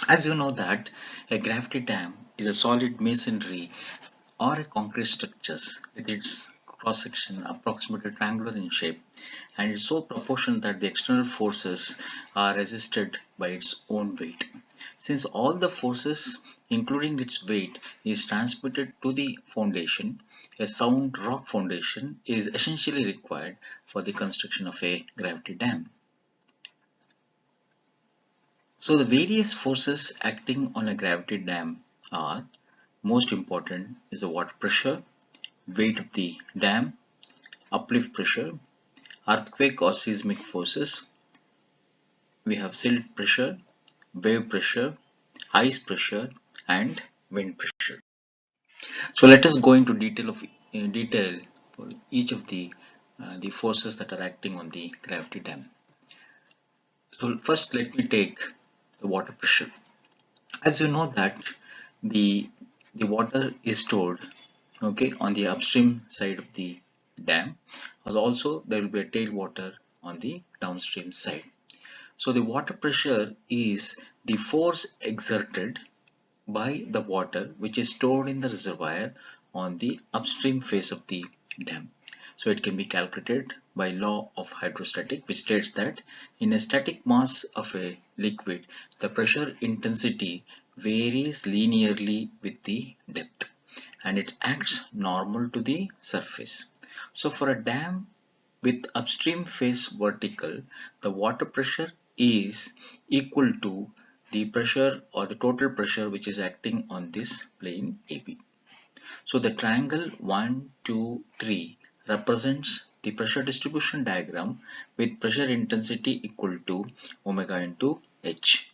As you know that a gravity dam is a solid masonry or a concrete structures with its cross section approximately triangular in shape, and it's so proportional that the external forces are resisted by its own weight. Since all the forces including its weight is transmitted to the foundation, a sound rock foundation is essentially required for the construction of a gravity dam. So the various forces acting on a gravity dam are: most important is the water pressure, weight of the dam, uplift pressure, earthquake or seismic forces. We have silt pressure, wave pressure, ice pressure, and wind pressure. So let us go into detail for each of the forces that are acting on the gravity dam. So first, let me take the water pressure. As you know that the the water is stored, okay, on the upstream side of the dam, and also there will be a tailwater on the downstream side. So the water pressure is the force exerted by the water which is stored in the reservoir on the upstream face of the dam. So it can be calculated by law of hydrostatic, which states that in a static mass of a liquid, the pressure intensity varies linearly with the depth, and it acts normal to the surface. So for a dam with upstream face vertical, the water pressure is equal to the pressure or the total pressure which is acting on this plane AB. So the triangle 1, 2, 3 represents the pressure distribution diagram with pressure intensity equal to omega into H,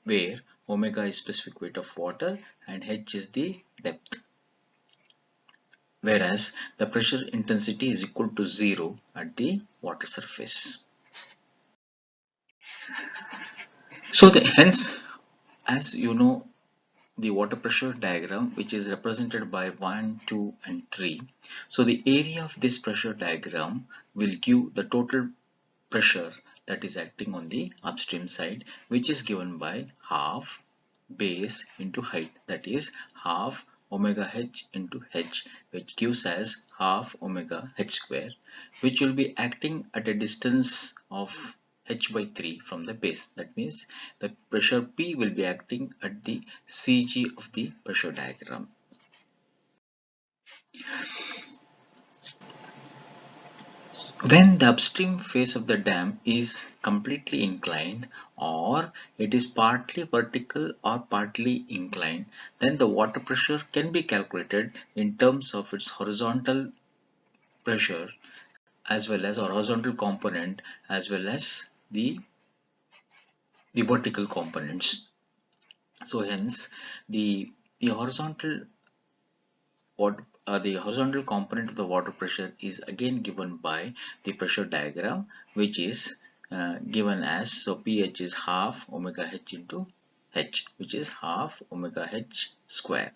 where omega is specific weight of water and H is the depth, whereas the pressure intensity is equal to 0 at the water surface. So hence, as you know, the water pressure diagram, which is represented by 1, 2 and 3. So the area of this pressure diagram will give the total pressure that is acting on the upstream side, which is given by half base into height, that is half omega h into h, which gives us half omega h square, which will be acting at a distance of h by 3 from the base. That means the pressure P will be acting at the CG of the pressure diagram. When the upstream face of the dam is completely inclined, or it is partly vertical or partly inclined, then the water pressure can be calculated in terms of its horizontal pressure as well as horizontal component as well as the vertical components. So hence the horizontal the horizontal component of the water pressure is again given by the pressure diagram, which is given as, so pH is half omega h into h, which is half omega h square,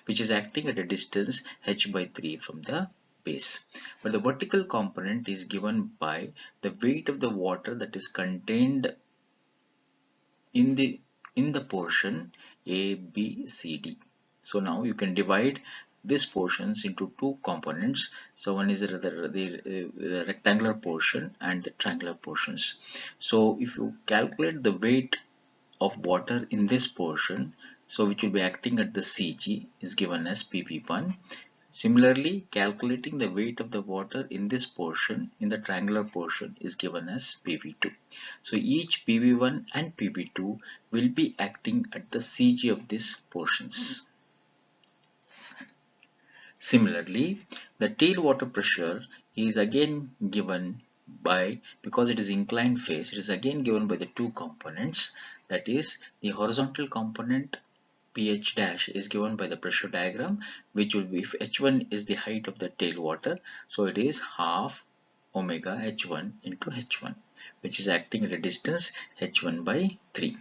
which is acting at a distance h by 3 from the base. But the vertical component is given by the weight of the water that is contained in the portion A, B, C, D. So now you can divide these portions into two components. So one is the rectangular portion and the triangular portions. So if you calculate the weight of water in this portion, so which will be acting at the CG, is given as PV1. Similarly, calculating the weight of the water in this portion, in the triangular portion, is given as PV2. So each PV1 and PV2 will be acting at the CG of these portions. Similarly, the tailwater pressure is again given by, because it is inclined face, it is again given by the two components, that is the horizontal component pH dash is given by the pressure diagram, which will be, if H1 is the height of the tailwater, so it is half omega H1 into H1, which is acting at a distance H1 by 3.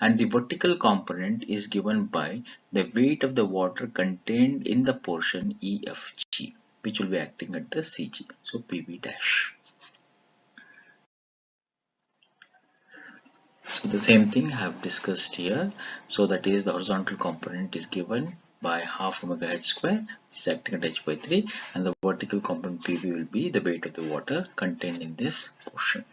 And the vertical component is given by the weight of the water contained in the portion EFG, which will be acting at the CG, so PV dash. So the same thing I have discussed here. So that is the horizontal component is given by half omega h square, which is acting at h by 3, and the vertical component Pv will be the weight of the water contained in this portion.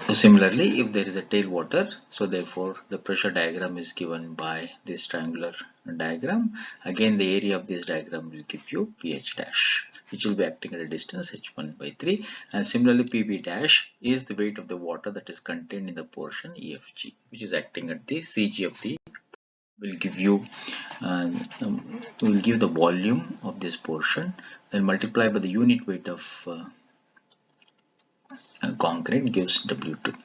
So similarly, if there is a tailwater, so therefore the pressure diagram is given by this triangular diagram. Again, the area of this diagram will give you Ph dash, which will be acting at a distance h1 by 3. And similarly, Pb dash is the weight of the water that is contained in the portion EFG, which is acting at the Cg of the, will give you will give the volume of this portion, then multiply by the unit weight of concrete gives W2.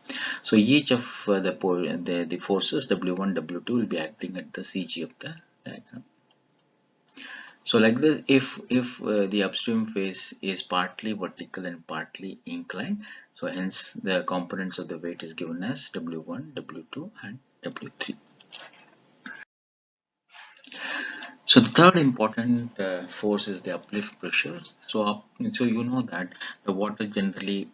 So each of the forces W1, W2 will be acting at the CG of the diagram. So like this, if the upstream phase is partly vertical and partly inclined, so hence the components of the weight is given as W1, W2 and W3. So the third important force is the uplift pressure. So you know that the water generally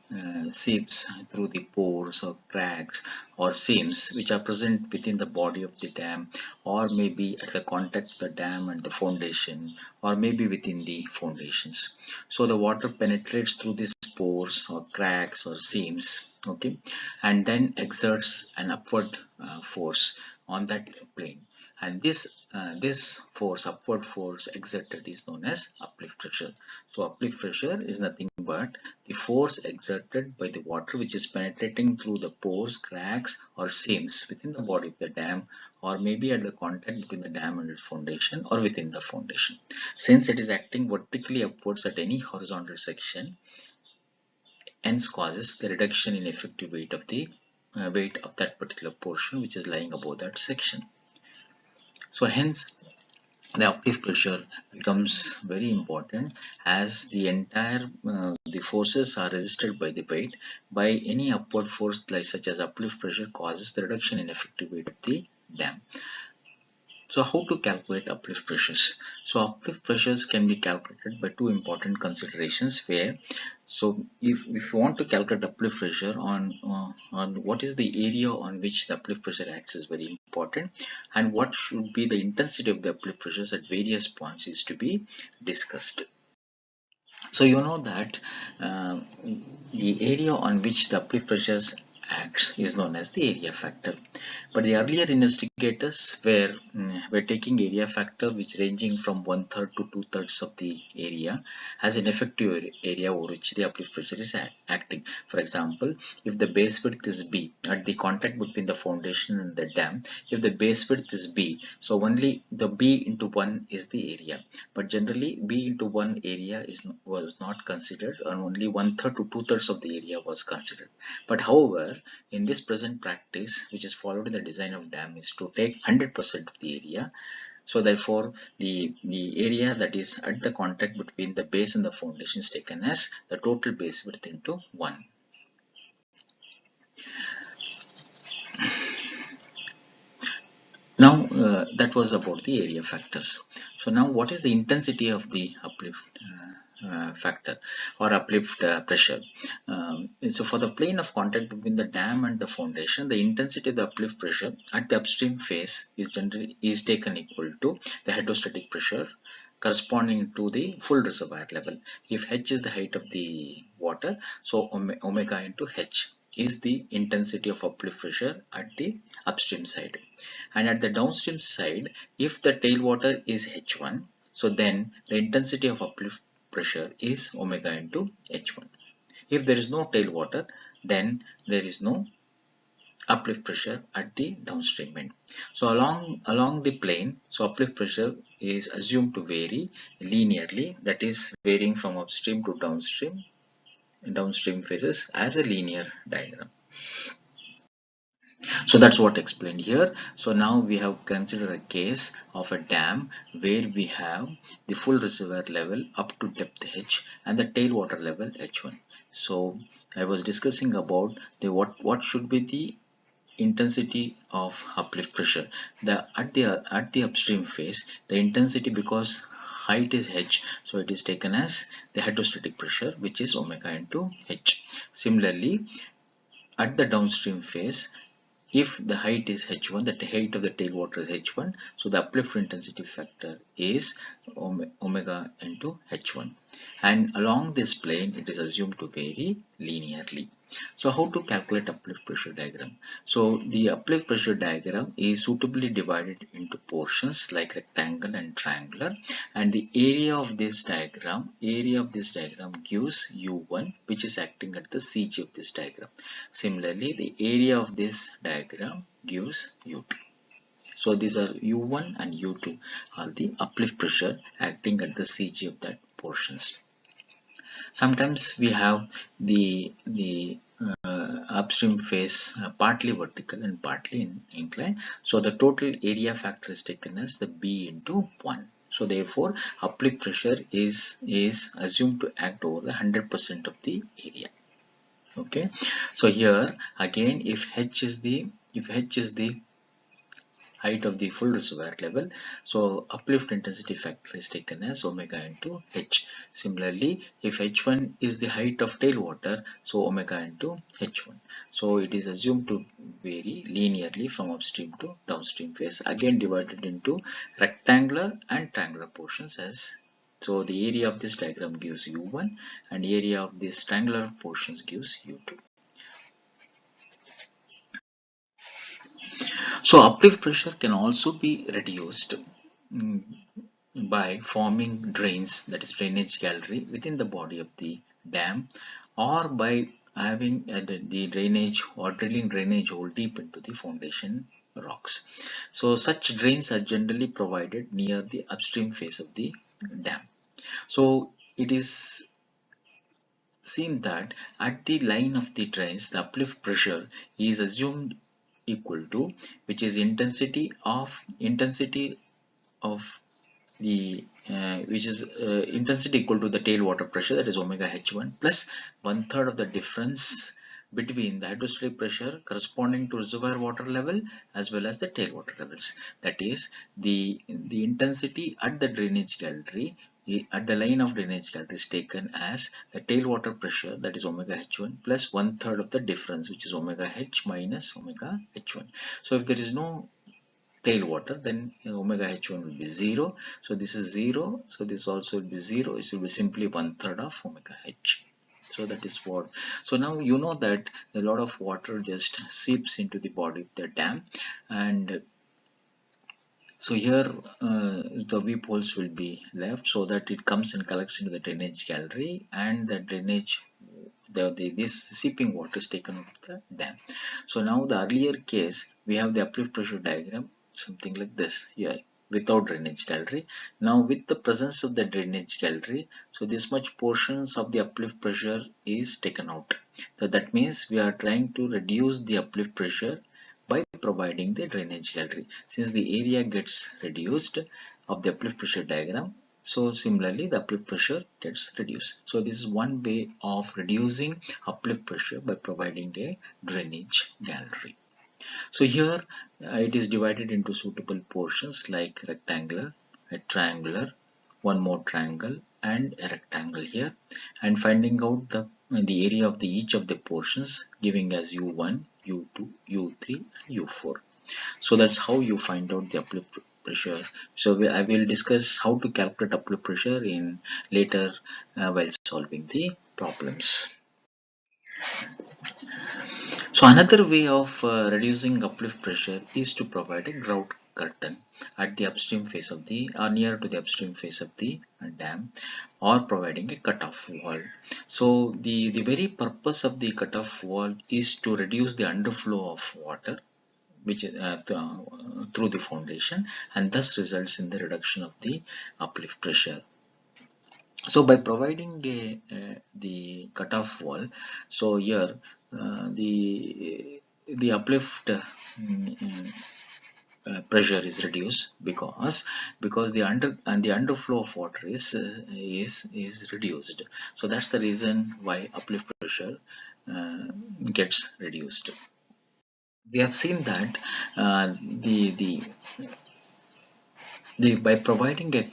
seeps through the pores or cracks or seams which are present within the body of the dam, or maybe at the contact of the dam and the foundation, or maybe within the foundations. So the water penetrates through these pores or cracks or seams, okay, and then exerts an upward force on that plane. And this force, upward force exerted, is known as uplift pressure. So uplift pressure is nothing but the force exerted by the water which is penetrating through the pores, cracks or seams within the body of the dam, or maybe at the contact between the dam and its foundation, or within the foundation. Since it is acting vertically upwards at any horizontal section, hence causes the reduction in effective weight of the weight of that particular portion which is lying above that section. So hence the uplift pressure becomes very important, as the entire the forces are resisted by the weight. By any upward force like such as uplift pressure causes the reduction in effective weight of the dam. So how to calculate uplift pressures? So uplift pressures can be calculated by two important considerations, where so if you want to calculate uplift pressure on what is the area on which the uplift pressure acts is very important, and what should be the intensity of the uplift pressures at various points is to be discussed. So you know that the area on which the uplift pressures acts is known as the area factor. But the earlier investigators were taking area factor which ranging from 1/3 to 2/3 of the area as an effective area over which the uplift pressure is acting. For example, if the base width is B at the contact between the foundation and the dam, if the base width is B, so only the B into 1 is the area. But generally B into 1 area was not considered, and only 1/3 to 2/3 of the area was considered. But however, in this present practice which is followed in the design of dam is to take 100% of the area. So therefore the area that is at the contact between the base and the foundation is taken as the total base width into 1. Now that was about the area factors. So now what is the intensity of the uplift factor or uplift pressure? So for the plane of contact between the dam and the foundation, the intensity of the uplift pressure at the upstream phase is taken equal to the hydrostatic pressure corresponding to the full reservoir level. If h is the height of the water, so omega into h is the intensity of uplift pressure at the upstream side. And at the downstream side, if the tailwater is h1, so then the intensity of uplift pressure is omega into h1. If there is no tailwater, then there is no uplift pressure at the downstream end. So along the plane, so uplift pressure is assumed to vary linearly, that is varying from upstream to downstream phases as a linear diagram. So that's what explained here. So now we have considered a case of a dam where we have the full reservoir level up to depth h and the tailwater level h1. So I was discussing about the what should be the intensity of uplift pressure. At the upstream phase, the intensity, because height is h, so it is taken as the hydrostatic pressure, which is omega into h. Similarly, at the downstream phase, if the height is h1, the height of the tailwater is h1, so the uplift intensity factor is omega into h1, and along this plane it is assumed to vary linearly. So how to calculate uplift pressure diagram? So the uplift pressure diagram is suitably divided into portions like rectangle and triangular, and the area of this diagram gives u1, which is acting at the CG of this diagram. Similarly, the area of this diagram gives u2. So these are u1 and u2 are the uplift pressure acting at the CG of that portions. Sometimes we have the upstream phase partly vertical and partly inclined. So the total area factor is taken as the B into 1. So therefore, uplift pressure is assumed to act over the 100% of the area. Okay. So here again, if h is the height of the full reservoir level, so uplift intensity factor is taken as omega into h. Similarly, if h1 is the height of tailwater, so omega into h1. So it is assumed to vary linearly from upstream to downstream phase, again divided into rectangular and triangular portions. As so the area of this diagram gives u1 and area of this triangular portions gives u2. So uplift pressure can also be reduced by forming drains, that is drainage gallery, within the body of the dam, or by having the drainage or drilling drainage hole deep into the foundation rocks. So such drains are generally provided near the upstream face of the dam. So it is seen that at the line of the drains, the uplift pressure is assumed equal to, which is intensity of the intensity equal to the tailwater pressure, that is omega h1, plus 1/3 of the difference between the hydrostatic pressure corresponding to reservoir water level as well as the tailwater levels. That is the intensity at the drainage gallery at the line of drainage gallery is taken as the tailwater pressure, that is omega h1, plus 1/3 of the difference, which is omega h minus omega h1. So if there is no tailwater, then omega h1 will be 0. So this is 0. So this also will be 0. It will be simply 1/3 of omega h. So that is what. So now you know that a lot of water just seeps into the body of the dam, and so here the weep holes will be left so that it comes and collects into the drainage gallery, and the drainage this seeping water is taken out of the dam. So now the earlier case, we have the uplift pressure diagram something like this here without drainage gallery. Now with the presence of the drainage gallery, so this much portions of the uplift pressure is taken out. So that means we are trying to reduce the uplift pressure by providing the drainage gallery. Since the area gets reduced of the uplift pressure diagram, so similarly the uplift pressure gets reduced. So this is one way of reducing uplift pressure by providing a drainage gallery. So here it is divided into suitable portions like rectangular, a triangular, one more triangle, and a rectangle here, and finding out the area of each of the portions, giving as u1, u2, u3, u4. So that's how you find out the uplift pressure. So I will discuss how to calculate uplift pressure in later while solving the problems. So another way of reducing uplift pressure is to provide a grout curtain at the upstream face of the or near to the upstream face of the dam, or providing a cutoff wall. So the very purpose of the cutoff wall is to reduce the underflow of water which through the foundation, and thus results in the reduction of the uplift pressure. So by providing the cutoff wall, so here the uplift pressure is reduced because the underflow of water is reduced. So that's the reason why uplift pressure gets reduced. We have seen that the by providing a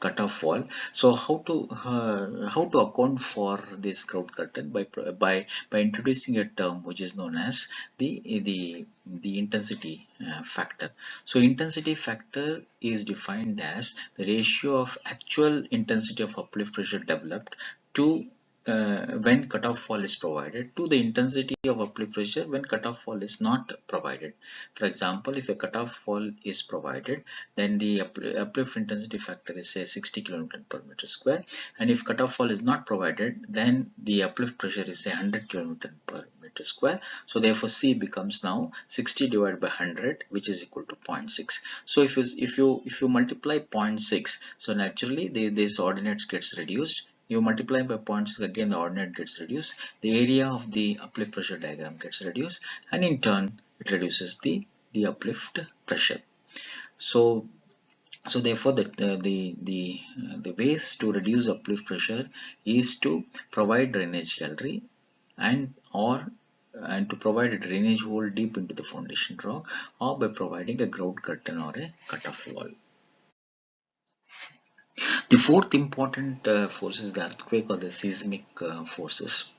cutoff wall. So how to account for this crowd curtain? By introducing a term which is known as the intensity factor. So intensity factor is defined as the ratio of actual intensity of uplift pressure developed to when cutoff fall is provided to the intensity of uplift pressure when cutoff fall is not provided. For example, if a cutoff fall is provided, then the uplift intensity factor is say 60 kN per meter square, and if cutoff fall is not provided, then the uplift pressure is say 100 kN per meter square. So therefore C becomes now 60 divided by 100, which is equal to 0.6. So if you multiply 0.6, so naturally this ordinate gets reduced. You multiply by 0.6, again the ordinate gets reduced, the area of the uplift pressure diagram gets reduced, and in turn it reduces the uplift pressure. So therefore the ways to reduce uplift pressure is to provide drainage gallery and to provide a drainage hole deep into the foundation rock, or by providing a grout curtain or a cutoff wall. The fourth important force is the earthquake or the seismic forces.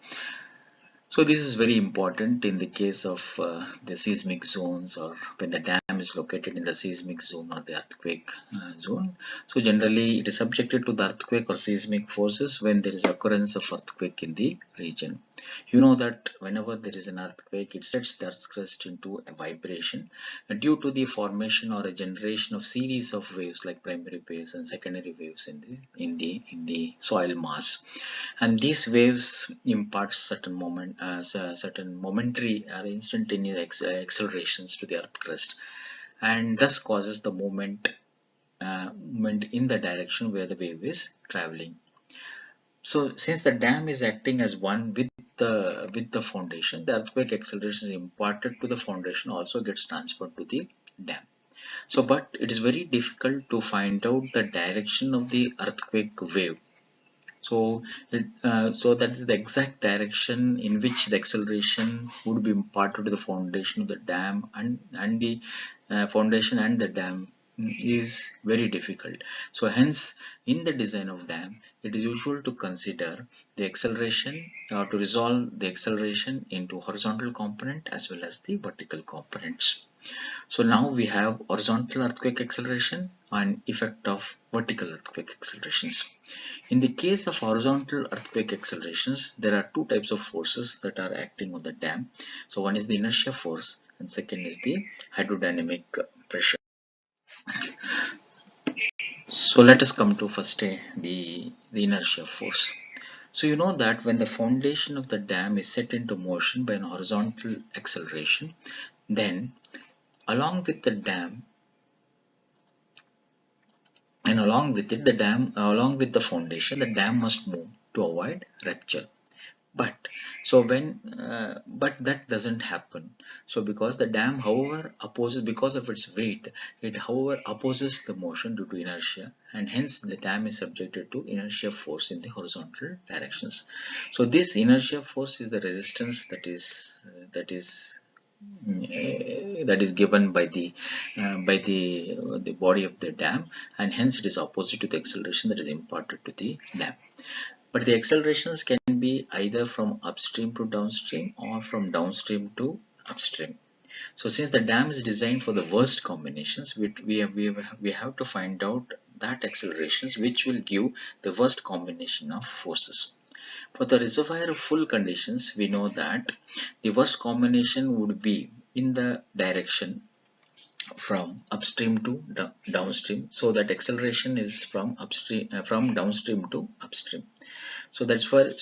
So this is very important in the case of the seismic zones, or when the dam is located in the seismic zone or the earthquake zone. So generally it is subjected to the earthquake or seismic forces when there is occurrence of earthquake in the region. You know that whenever there is an earthquake, it sets the earth's crust into a vibration due to the formation or a generation of series of waves like primary waves and secondary waves in the soil mass, and these waves impart certain momentary or instantaneous accelerations to the earth crust, and thus causes the movement in the direction where the wave is traveling. So since the dam is acting as one with the foundation, the earthquake acceleration is imparted to the foundation also gets transferred to the dam. So but it is very difficult to find out the direction of the earthquake wave. So that is the exact direction in which the acceleration would be imparted to the foundation of the dam, and the foundation and the dam is very difficult. So hence in the design of dam, it is usual to consider the acceleration or to resolve the acceleration into horizontal component as well as the vertical components. So now we have horizontal earthquake acceleration and effect of vertical earthquake accelerations. In the case of horizontal earthquake accelerations, there are two types of forces that are acting on the dam. So one is the inertia force and second is the hydrodynamic pressure. So let us come to first the inertia force. So you know that when the foundation of the dam is set into motion by an horizontal acceleration, then along with the dam and along with it along with the foundation, the dam must move to avoid rupture. But that doesn't happen. So because the dam however opposes, because of its weight, it however opposes the motion due to inertia, and hence the dam is subjected to inertia force in the horizontal directions. So this inertia force is the resistance that is given by the body of the dam, and hence it is opposite to the acceleration that is imparted to the dam. But the accelerations can be either from upstream to downstream or from downstream to upstream. So since the dam is designed for the worst combinations, we have to find out that accelerations which will give the worst combination of forces. For the reservoir full conditions, we know that the worst combination would be in the direction from upstream to downstream, so that acceleration is from downstream to upstream. So that's why,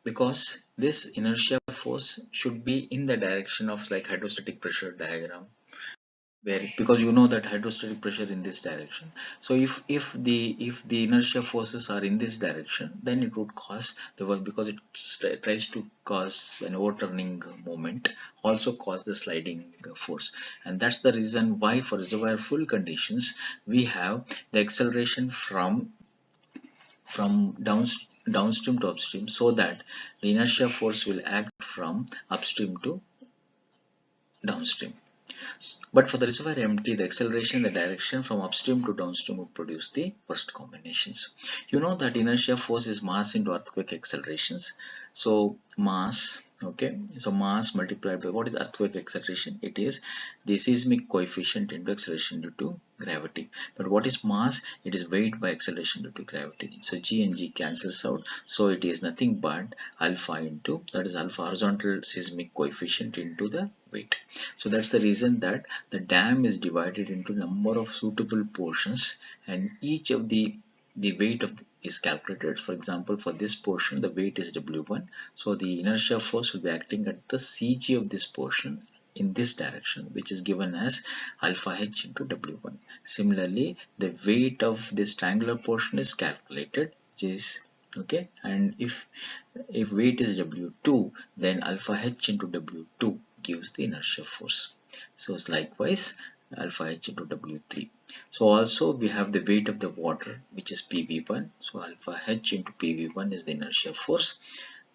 because this inertia force should be in the direction of like hydrostatic pressure diagram, where because you know that hydrostatic pressure in this direction. So if the inertia forces are in this direction, then it would cause the work, because it tries to cause an overturning moment, also cause the sliding force, and that's the reason why for reservoir full conditions we have the acceleration from downstream to upstream, so that the inertia force will act from upstream to downstream. But for the reservoir empty, the acceleration, the direction from upstream to downstream would produce the first combinations. You know that inertia force is mass into earthquake accelerations. So mass, okay, so mass multiplied by what is earthquake acceleration? It is the seismic coefficient into acceleration due to gravity. But what is mass? It is weight by acceleration due to gravity. So G and G cancels out. So it is nothing but alpha into, that is alpha horizontal seismic coefficient into the weight. So that's the reason that the dam is divided into number of suitable portions, and each of the weight of is calculated. For example, for this portion the weight is W1, so the inertia force will be acting at the CG of this portion in this direction, which is given as alpha h into W1. Similarly, the weight of this triangular portion is calculated, which is okay, and if weight is W2, then alpha h into W2 gives the inertia force. So it's likewise alpha h into W3. So also we have the weight of the water, which is PV1. So alpha h into PV1 is the inertia force.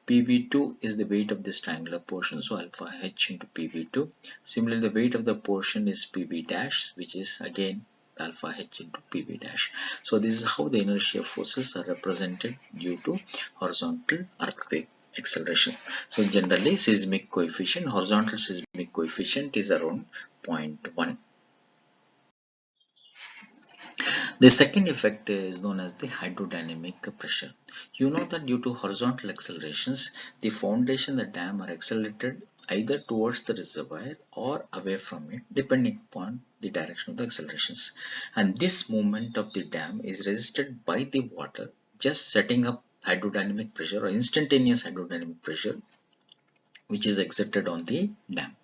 PV2 is the weight of this triangular portion, so alpha h into PV2. Similarly, the weight of the portion is PV dash, which is again alpha h into PV dash. So this is how the inertia forces are represented due to horizontal earthquake acceleration. So generally seismic coefficient, horizontal seismic coefficient is around 0.1. The second effect is known as the hydrodynamic pressure. You know that due to horizontal accelerations, the foundation, the dam are accelerated either towards the reservoir or away from it, depending upon the direction of the accelerations. And this movement of the dam is resisted by the water, just setting up hydrodynamic pressure or instantaneous hydrodynamic pressure, which is exerted on the dam.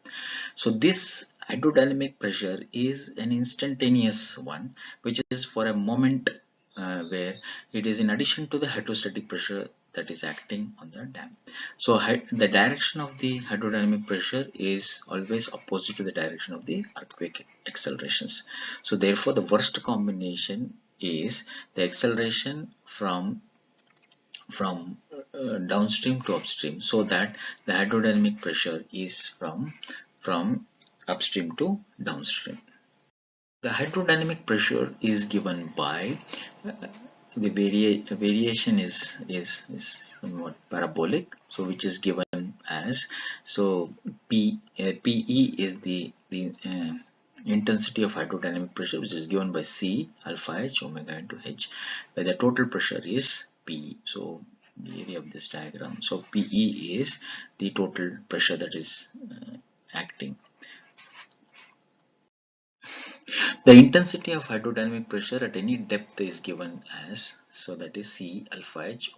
So this hydrodynamic pressure is an instantaneous one, which is for a moment, where it is in addition to the hydrostatic pressure that is acting on the dam. So the direction of the hydrodynamic pressure is always opposite to the direction of the earthquake accelerations. So therefore the worst combination is the acceleration from downstream to upstream, so that the hydrodynamic pressure is from upstream to downstream. The hydrodynamic pressure is given by the variation is somewhat parabolic, so which is given as, so PE is the intensity of hydrodynamic pressure, which is given by C alpha h omega into h, where the total pressure is P. So the area of this diagram, so PE is the total pressure that is acting. The intensity of hydrodynamic pressure at any depth is given as, so that is C alpha h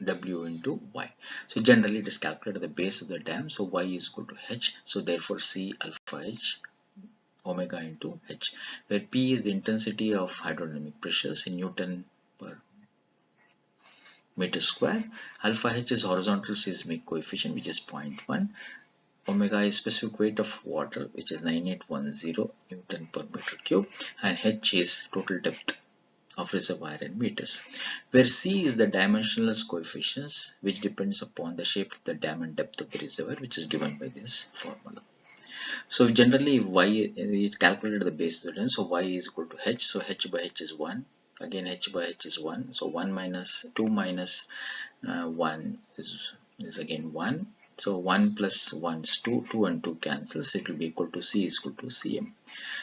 W into Y. So generally it is calculated at the base of the dam, so Y is equal to H, so therefore C alpha h omega into H, where P is the intensity of hydrodynamic pressures in Newton per meter square, alpha h is horizontal seismic coefficient, which is 0.1, omega is specific weight of water, which is 9810 Newton per meter cube, and h is total depth of reservoir in meters, where C is the dimensionless coefficients, which depends upon the shape of the dam and depth of the reservoir, which is given by this formula. So generally if Y is calculated at the base of the dam, so Y is equal to H, so H by H is 1, again H by H is 1, so 1 minus 2 minus 1 is again 1, so 1 plus 1 is 2, 2 and 2 cancels, it will be equal to C is equal to Cm.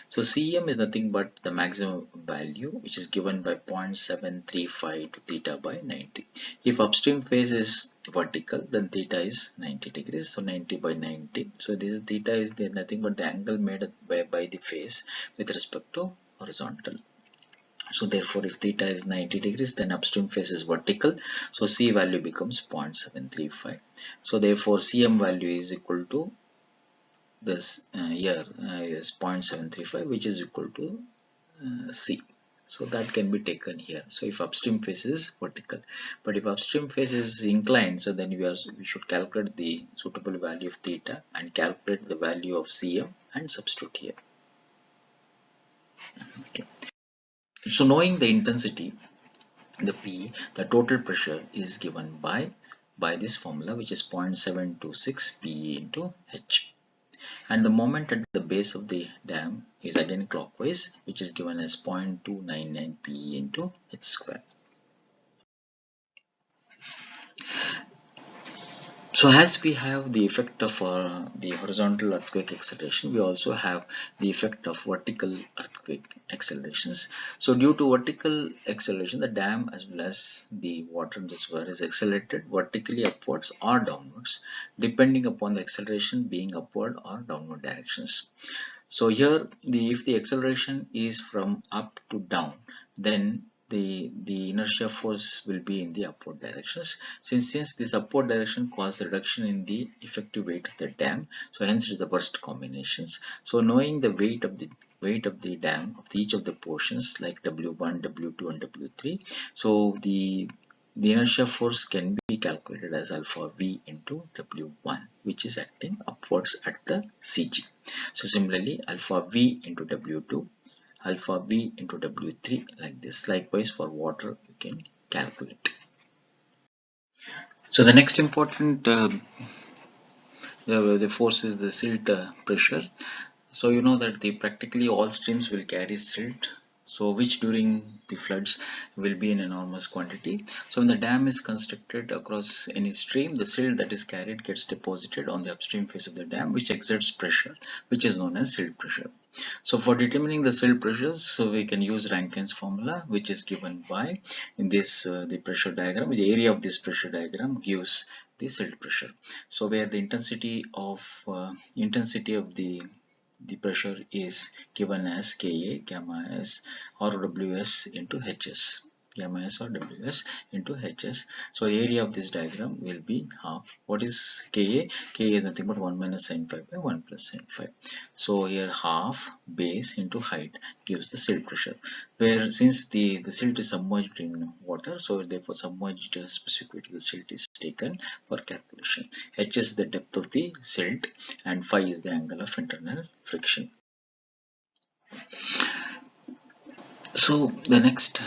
So Cm is nothing but the maximum value, which is given by 0.735 to theta by 90. If upstream phase is vertical, then theta is 90 degrees, so 90 by 90. So this theta is nothing but the angle made by the phase with respect to horizontal. So therefore if theta is 90 degrees, then upstream phase is vertical, so C value becomes 0.735. So therefore Cm value is equal to this here is 0.735, which is equal to C. So that can be taken here. So if upstream phase is vertical, but if upstream phase is inclined, so then we should calculate the suitable value of theta and calculate the value of Cm and substitute here. Okay. So knowing the intensity, the P, the total pressure is given by this formula, which is 0.726 P into H. and the moment at the base of the dam is again clockwise, which is given as 0.299 PE into h square. So as we have the effect of the horizontal earthquake acceleration, we also have the effect of vertical earthquake accelerations. So due to vertical acceleration, the dam as well as the water reservoir is accelerated vertically upwards or downwards, depending upon the acceleration being upward or downward directions. So here, if the acceleration is from up to down, then the inertia force will be in the upward directions. Since this upward direction causes a reduction in the effective weight of the dam, so hence it is the worst combinations. So knowing the weight of the dam of each of the portions like W1, W2 and W3, so the inertia force can be calculated as alpha V into W1, which is acting upwards at the CG. So similarly, alpha V into W2, alpha V into W3, like this. Likewise for water, you can calculate. So the next important the force is the silt pressure. So you know that practically all streams will carry silt, so which during the floods will be in enormous quantity. So when the dam is constructed across any stream, the silt that is carried gets deposited on the upstream face of the dam, which exerts pressure, which is known as silt pressure. So for determining the silt pressures, so we can use Rankine's formula, which is given by in this the pressure diagram. The area of this pressure diagram gives the silt pressure. So where the intensity of the pressure is given as Ka, gamma S or Ws into Hs. Gamma S or Ws into Hs. So the area of this diagram will be half. What is Ka? Ka is nothing but 1 minus sin phi by 1 plus sin phi. So here half base into height gives the silt pressure. Where since the silt is submerged in water, so therefore submerged specific weight of the silt is taken for calculation. H is the depth of the silt and phi is the angle of internal friction. So the next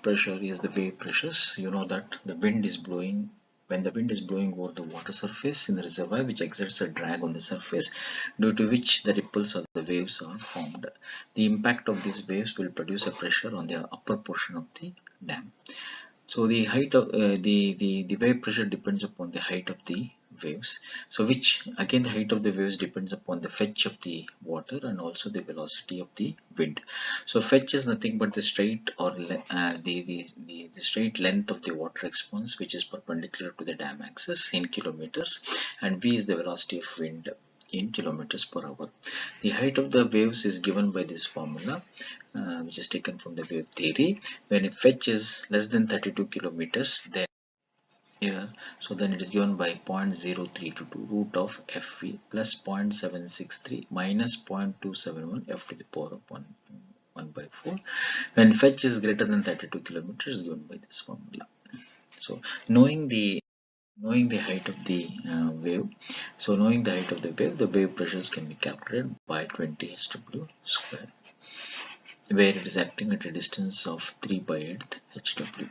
pressure is the wave pressures. You know that the wind is blowing. When the wind is blowing over the water surface in the reservoir, which exerts a drag on the surface, due to which the ripples or the waves are formed. The impact of these waves will produce a pressure on the upper portion of the dam. So the height of the wave pressure depends upon the height of the waves. So which again the height of the waves depends upon the fetch of the water and also the velocity of the wind. So fetch is nothing but the straight or the straight length of the water response, which is perpendicular to the dam axis in kilometers, and v is the velocity of wind in kilometers per hour. The height of the waves is given by this formula, which is taken from the wave theory. When it fetches less than 32 kilometers, then here, so then it is given by 0.0322 root of Fv plus 0.763 minus 0.271 f to the power of 1 by 4. When fetch is greater than 32 kilometers, is given by this formula. So knowing the height of the wave, so knowing the height of the wave pressures can be calculated by 20 hw square, where it is acting at a distance of 3 by 8 hw.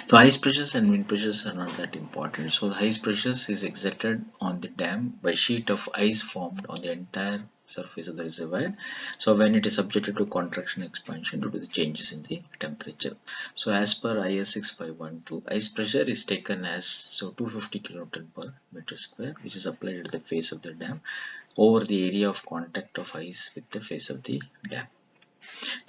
So ice pressures and wind pressures are not that important. So the ice pressures is exerted on the dam by sheet of ice formed on the entire surface of the reservoir. So when it is subjected to contraction expansion due to the changes in the temperature. So as per IS 6512, ice pressure is taken as 250 kilonewton per meter square, which is applied at the face of the dam over the area of contact of ice with the face of the dam.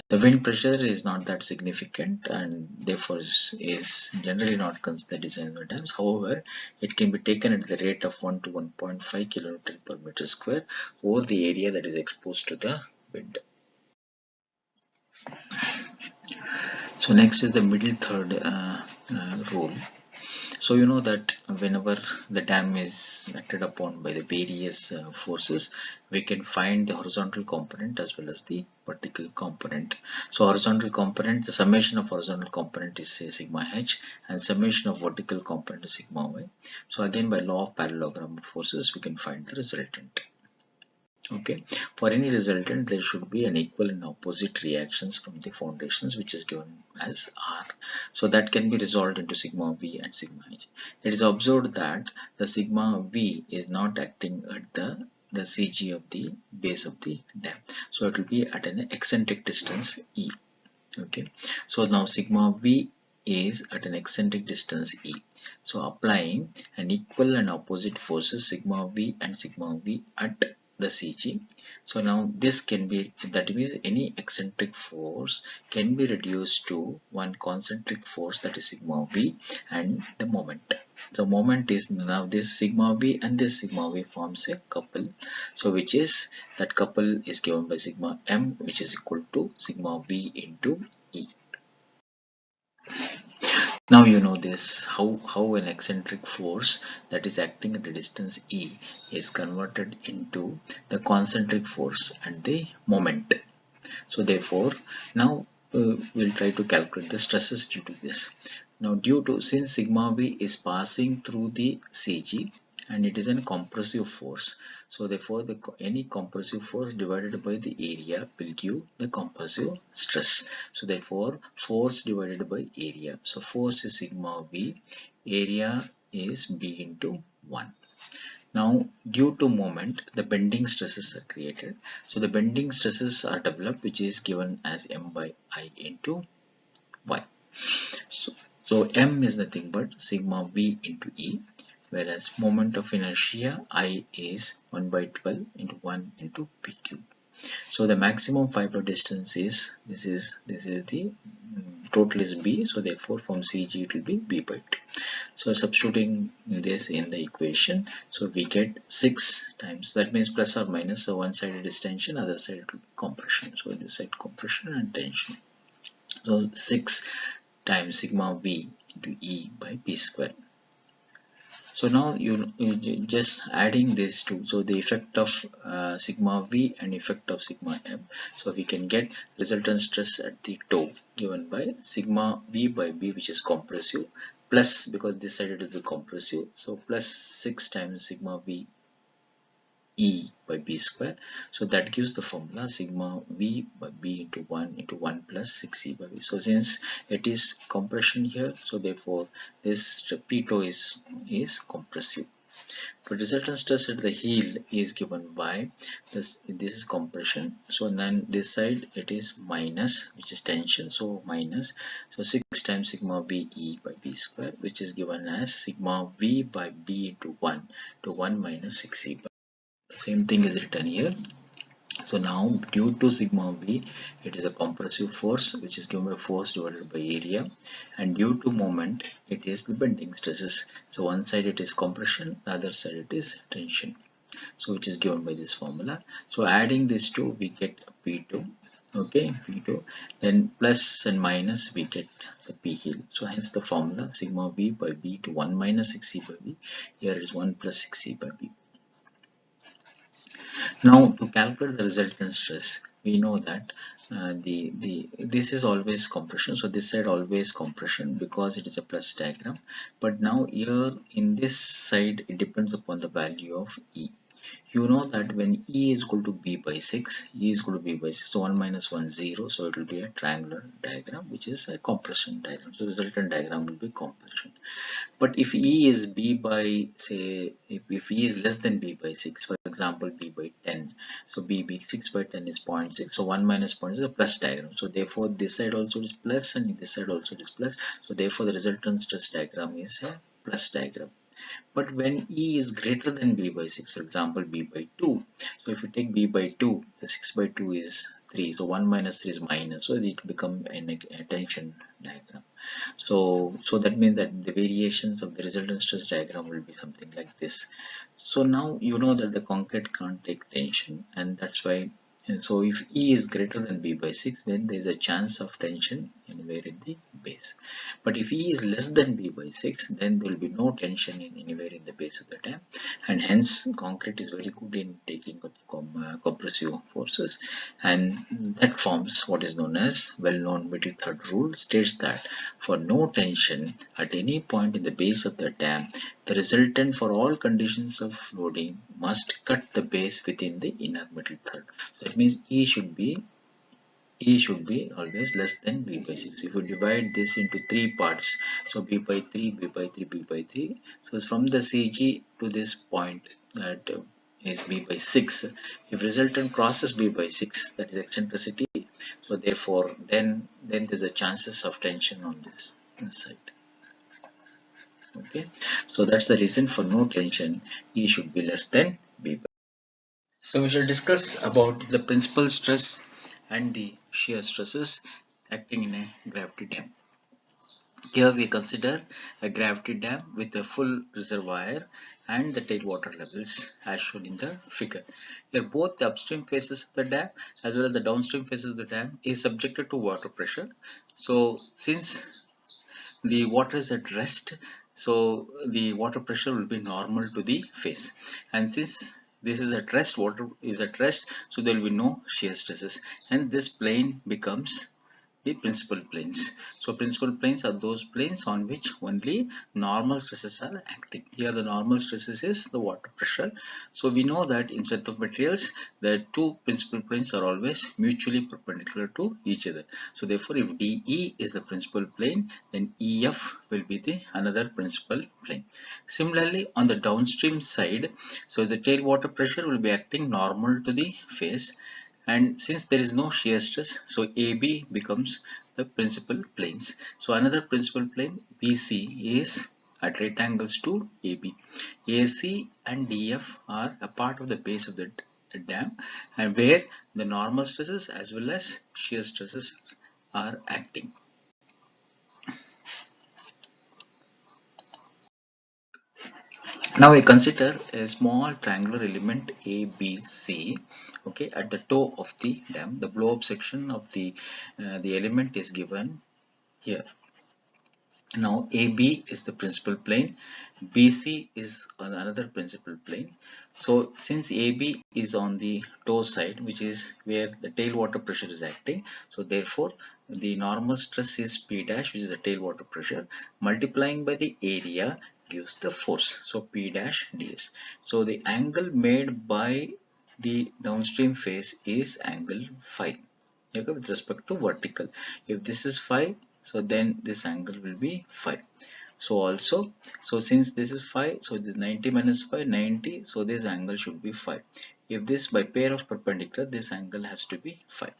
The wind pressure is not that significant and therefore is generally not considered design of dams. However, it can be taken at the rate of 1 to 1.5 kilonewton per meter square over the area that is exposed to the wind. So next is the middle third rule. So you know that whenever the dam is acted upon by the various forces, we can find the horizontal component as well as the vertical component. So horizontal component, the summation of horizontal component is say sigma h, and summation of vertical component is sigma y. So again by law of parallelogram of forces, we can find the resultant. Okay, for any resultant there should be an equal and opposite reactions from the foundations, which is given as R. So that can be resolved into sigma V and sigma H. It is observed that the sigma V is not acting CG of the base of the dam. So it will be at an eccentric distance E. Okay, so now sigma V is at an eccentric distance E. So applying an equal and opposite forces sigma V and sigma V at the CG. So now this can be, that means any eccentric force can be reduced to one concentric force, that is sigma V, and the moment. So moment is now this sigma V and this sigma V forms a couple. So which is, that couple is given by sigma M, which is equal to sigma V into E. Now you know this, how an eccentric force that is acting at a distance E is converted into the concentric force and the moment. So therefore, now we'll try to calculate the stresses due to this. Now since sigma V is passing through the CG and it is a compressive force, so therefore any compressive force divided by the area will give the compressive stress. So therefore force divided by area. So force is sigma V, area is B into 1. Now due to moment, the bending stresses are created. So the bending stresses are developed, which is given as M by I into Y. So M is nothing but sigma V into E, whereas moment of inertia I is 1 by 12 into 1 into P cube. So the maximum fiber distance is, this is the total is B, so therefore from CG it will be B by 2. So substituting this in the equation, so we get 6 times, that means plus or minus, so one side it is tension, other side it will be compression. So this side compression and tension. So 6 times sigma V into E by P square. So now you just adding these two, so the effect of sigma V and effect of sigma M, so we can get resultant stress at the toe given by sigma V by B, which is compressive, plus, because this side it will be compressive, so plus 6 times sigma V E by B square. So that gives the formula sigma V by B into 1 plus 6E by B. So since it is compression here, so therefore this P toe is compressive. The resultant stress at the heel is given by this is compression. So then this side it is minus, which is tension, so minus, so 6 times sigma V E by B square, which is given as sigma V by B into 1 to 1 minus 6E by. Same thing is written here. So now due to sigma V, it is a compressive force which is given by force divided by area, and due to moment it is the bending stresses. So one side it is compression, the other side it is tension, so which is given by this formula. So adding these two we get P2, okay, P2, then plus and minus we get the P heel. So hence the formula sigma V by B to 1 minus 6E by B, here is 1 plus 6E by B. Now to calculate the resultant stress, we know that this is always compression, so this side always compression because it is a plus diagram. But now here in this side it depends upon the value of E. You know that when E is equal to B by 6, E is equal to B by 6, so 1 minus 1 0, so it will be a triangular diagram, which is a compression diagram. So resultant diagram will be compression. But if E is B by, say, if E is less than B by 6, for example B by 10, so B 6 by 10 is 0.6, so 1 minus 0.6 is a plus diagram. So therefore this side also is plus and this side also is plus, so therefore the resultant stress diagram is a plus diagram. But when E is greater than B by 6, for example B by 2, so if you take B by 2, the 6 by 2 is 3, so 1 minus 3 is minus, so it become a tension diagram. So that means that the variations of the resultant stress diagram will be something like this. So now you know that the concrete can't take tension, and that's why. And so if E is greater than B by 6, then there is a chance of tension anywhere in the base. But if E is less than B by 6, then there will be no tension anywhere in the base of the dam, and hence concrete is very good in taking up compressive forces, and that forms what is known as well-known middle third rule, states that for no tension at any point in the base of the dam, the resultant for all conditions of loading must cut the base within the inner middle third. So that means E should be always less than B by 6. If you divide this into 3 parts, so B by 3, B by 3, B by 3. So it's from the CG to this point, that is b by 6. If resultant crosses b by 6, that is eccentricity, so therefore then there's a chances of tension on this side. Okay, so that's the reason for no tension, E should be less than b by. So we shall discuss about the principal stress and the shear stresses acting in a gravity dam. Here we consider a gravity dam with a full reservoir and the tailwater levels as shown in the figure. Here both the upstream phases of the dam as well as the downstream phases of the dam is subjected to water pressure. So since the water is at rest, so the water pressure will be normal to the face, and since this is at rest, water is at rest, so there will be no shear stresses, and this plane becomes the principal planes. So principal planes are those planes on which only normal stresses are acting. Here the normal stresses is the water pressure. So we know that in strength of materials the two principal planes are always mutually perpendicular to each other. So therefore if DE is the principal plane, then EF will be the another principal plane. Similarly on the downstream side, so the tailwater pressure will be acting normal to the face, and since there is no shear stress, so AB becomes the principal planes. So another principal plane BC is at right angles to AB. AC and DF are a part of the base of the dam, and where the normal stresses as well as shear stresses are acting. Now I consider a small triangular element ABC. Okay, at the toe of the dam, the blow up section of the element is given here. Now AB is the principal plane, BC is on another principal plane. So since AB is on the toe side, which is where the tailwater pressure is acting, so therefore the normal stress is P dash, which is the tailwater pressure, multiplying by the area gives the force. So P dash ds. So the angle made by the downstream phase is angle phi. Okay, with respect to vertical. If this is phi, so then this angle will be phi. So also, so since this is phi, so this 90 minus phi, 90, so this angle should be phi. If this by pair of perpendicular, this angle has to be phi.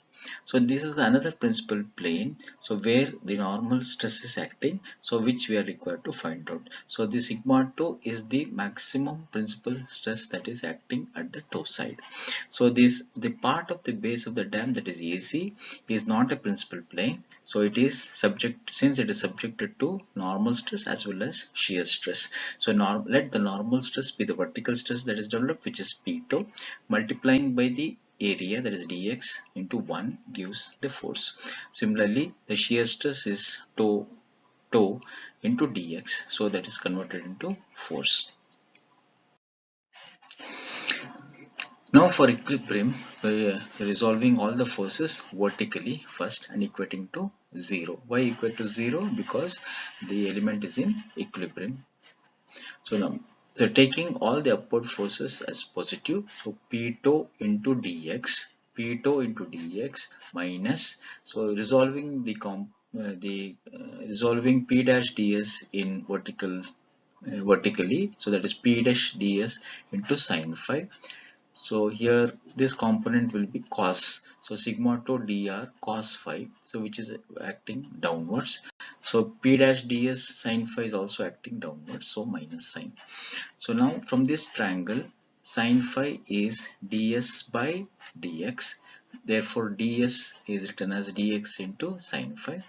So this is the another principal plane, so where the normal stress is acting, so which we are required to find out. So the sigma 2 is the maximum principal stress that is acting at the toe side. So this the part of the base of the dam, that is AC, is not a principal plane, so it is subject, since it is subjected to normal stress as well as shear stress. So let the normal stress be the vertical stress that is developed, which is P2, multiplying by the area, that is dx, into 1 gives the force. Similarly the shear stress is toe into dx, so that is converted into force. Now for equilibrium, we are resolving all the forces vertically first and equating to 0. Why equate to 0? Because the element is in equilibrium. So now, so taking all the upward forces as positive, so P2 into dx, P2 into dx minus, so resolving resolving P dash ds in vertically, so that is P dash ds into sine phi. So here this component will be cos. So sigma 2 dr cos phi, so which is acting downwards. So P dash ds sin phi is also acting downwards, so minus sine. So now from this triangle, sin phi is ds by dx. Therefore ds is written as dx into sin phi.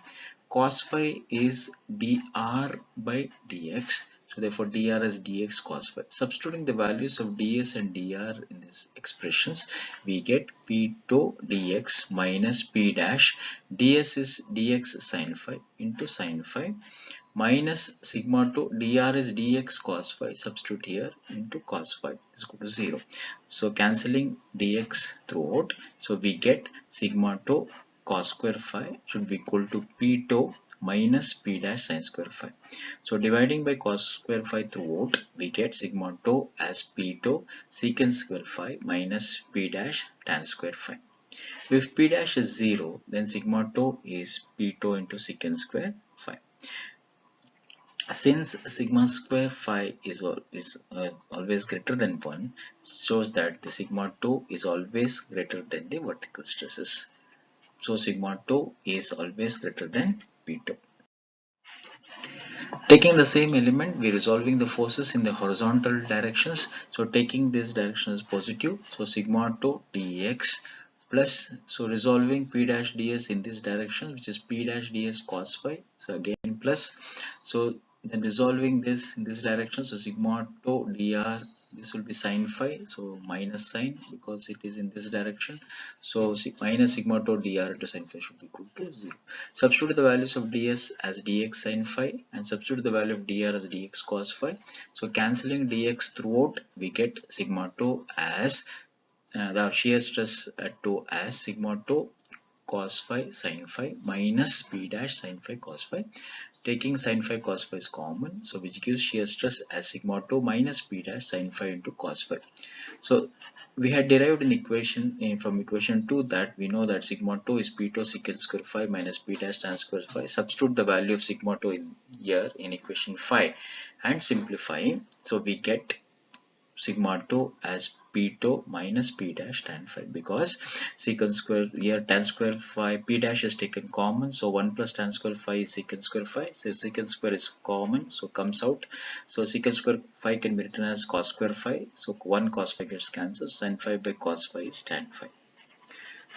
Cos phi is dr by dx. So therefore dr is dx cos phi. Substituting the values of ds and dr in these expressions, we get p2 dx minus p dash. ds is dx sin phi into sin phi minus sigma 2 dr is dx cos phi. Substitute here into cos phi is equal to 0. So cancelling dx throughout, so we get sigma 2 cos square phi should be equal to p2 minus p dash sin square phi. So dividing by cos square phi throughout, we get sigma 2 as p2 secant square phi minus p dash tan square phi. If p dash is 0, then sigma 2 is p2 into secant square phi. Since sigma square phi is always greater than 1, shows that the sigma 2 is always greater than the vertical stresses. So sigma 2 is always greater than P2. Taking the same element, we are resolving the forces in the horizontal directions. So taking this direction as positive, so sigma 2 dx plus, so resolving P dash ds in this direction, which is P dash ds cos phi. So again plus, so then resolving this in this direction, so sigma 2 dr, this will be sine phi, so minus sign because it is in this direction. So minus sigma 2 dr to sine phi should be equal to 0. Substitute the values of ds as dx sine phi and substitute the value of dr as dx cos phi. So cancelling dx throughout, we get sigma 2 as the shear stress at 2 as sigma 2 cos phi sin phi minus p dash sin phi cos phi. Taking sin phi cos phi is common, so which gives shear stress as sigma 2 minus p dash sin phi into cos phi. So we had derived an equation from equation 2 that we know that sigma 2 is p2 secant square phi minus p dash tan square phi. Substitute the value of sigma 2 in here in equation 5 and simplifying, so we get sigma 2 as p2 minus p dash tan phi, because secant square here tan square phi p dash is taken common, so 1 plus tan square phi is secant square phi, so secant square is common, so comes out, so secant square phi can be written as cos square phi, so 1 cos phi gets cancelled, sin phi by cos phi is tan phi.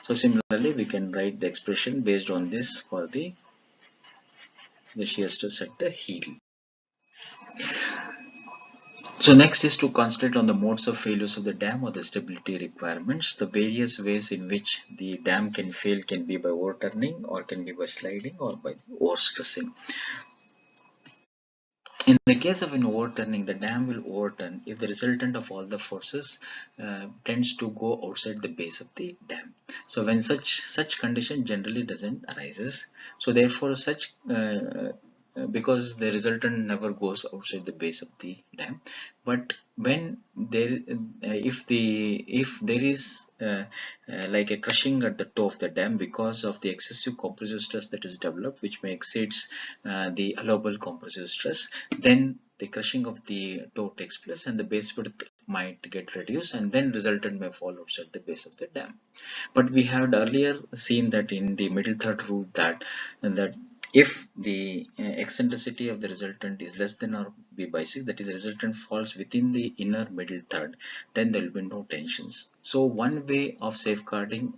So similarly we can write the expression based on this for the shear stress at the heel. So next is to concentrate on the modes of failures of the dam or the stability requirements. The various ways in which the dam can fail can be by overturning, or can be by sliding, or by overstressing. In the case of an overturning, the dam will overturn if the resultant of all the forces tends to go outside the base of the dam. So when such condition generally doesn't arises, so therefore such because the resultant never goes outside the base of the dam, but when there if there is like a crushing at the toe of the dam because of the excessive compressive stress that is developed, which may exceeds the allowable compressive stress, then the crushing of the toe takes place and the base width might get reduced, and then resultant may fall outside the base of the dam. But we had earlier seen that in the middle third rule that if the eccentricity of the resultant is less than or b by 6, that is the resultant falls within the inner middle third, then there will be no tensions. So one way of safeguarding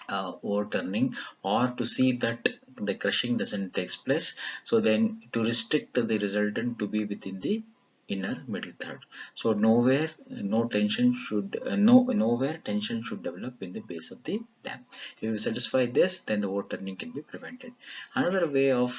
overturning, or to see that the crushing doesn't take place, so then to restrict the resultant to be within the inner middle third. So nowhere tension should develop in the base of the dam. If you satisfy this, then the overturning can be prevented. Another way of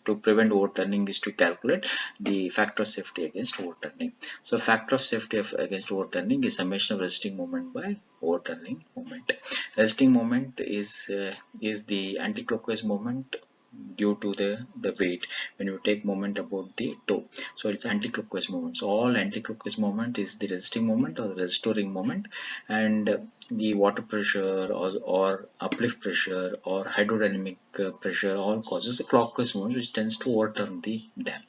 to prevent overturning is to calculate the factor of safety against overturning. So factor of safety against overturning is summation of resisting moment by overturning moment. Resisting moment is the anti-clockwise moment due to the weight when you take moment about the toe, so it's anti-clockwise moment. So all anti-clockwise moment is the resisting moment or the restoring moment, and the water pressure or uplift pressure or hydrodynamic pressure all causes a clockwise moment which tends to overturn the dam.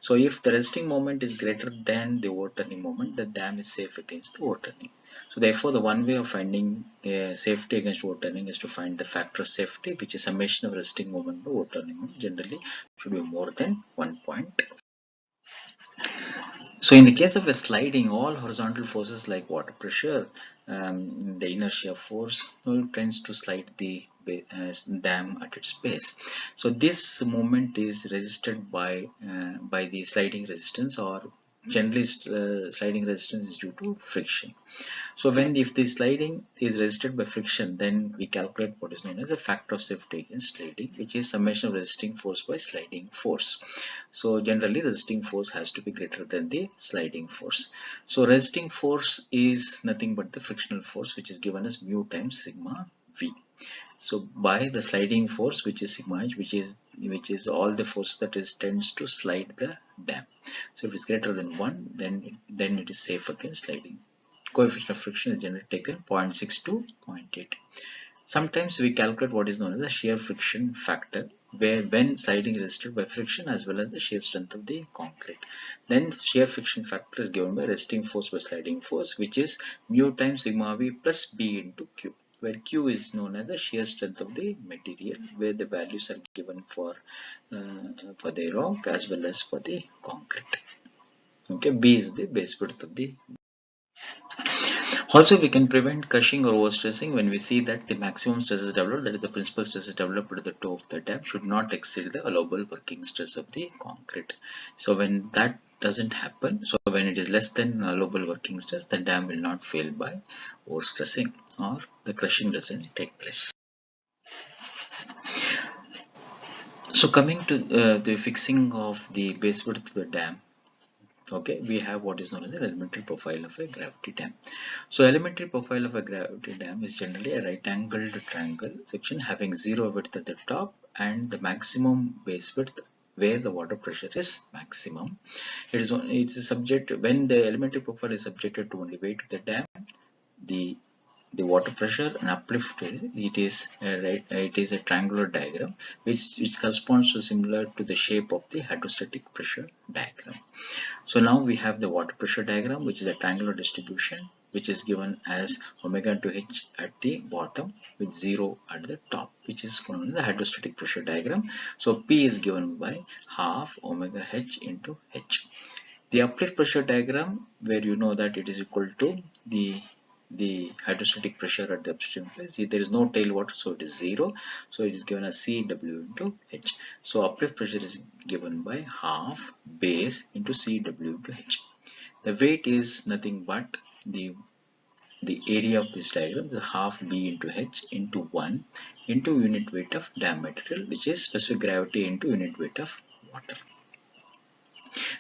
So if the resting moment is greater than the overturning moment, the dam is safe against overturning. So therefore, the one way of finding safety against overturning is to find the factor of safety, which is summation of resting moment by overturning moment. Generally, should be more than 1 point. So in the case of a sliding, all horizontal forces like water pressure, the inertia force tends to slide the dam at its base. So this moment is resisted by the sliding resistance, or generally sliding resistance is due to friction. So if the sliding is resisted by friction, then we calculate what is known as a factor of safety against sliding, which is summation of resisting force by sliding force. So generally resisting force has to be greater than the sliding force. So resisting force is nothing but the frictional force, which is given as mu times sigma v. So by the sliding force, which is sigma h, which is all the force that tends to slide the dam. So if it's greater than 1, then it is safe against sliding. Coefficient of friction is generally taken 0.6 to 0.8. Sometimes we calculate what is known as the shear friction factor, where when sliding is resisted by friction as well as the shear strength of the concrete. Then shear friction factor is given by resisting force by sliding force, which is mu times sigma v plus b into q, where q is known as the shear strength of the material, where the values are given for the rock as well as for the concrete. Okay, b is the base width of the. Also, we can prevent crushing or overstressing when we see that the maximum stress is developed, that is the principal stress is developed at the toe of the dam, should not exceed the allowable working stress of the concrete. So when that doesn't happen, so when it is less than allowable working stress, the dam will not fail by overstressing or the crushing doesn't take place. So coming to the fixing of the base width of the dam. Okay, we have what is known as the elementary profile of a gravity dam. So elementary profile of a gravity dam is generally a right angled triangle section having zero width at the top and the maximum base width where the water pressure is maximum. It's subject when the elementary profile is subjected to only weight of the dam, the water pressure and uplift. It is a triangular diagram which corresponds to similar to the shape of the hydrostatic pressure diagram. So now we have the water pressure diagram, which is a triangular distribution, which is given as omega into h at the bottom with 0 at the top, which is from the hydrostatic pressure diagram. So P is given by half omega h into h. The uplift pressure diagram, where you know that it is equal to the hydrostatic pressure at the upstream phase. There is no tailwater, so it is 0. So it is given as Cw into H. So uplift pressure is given by half base into Cw into H. The weight is nothing but the area of this diagram is half B into H into 1 into unit weight of dam material, which is specific gravity into unit weight of water,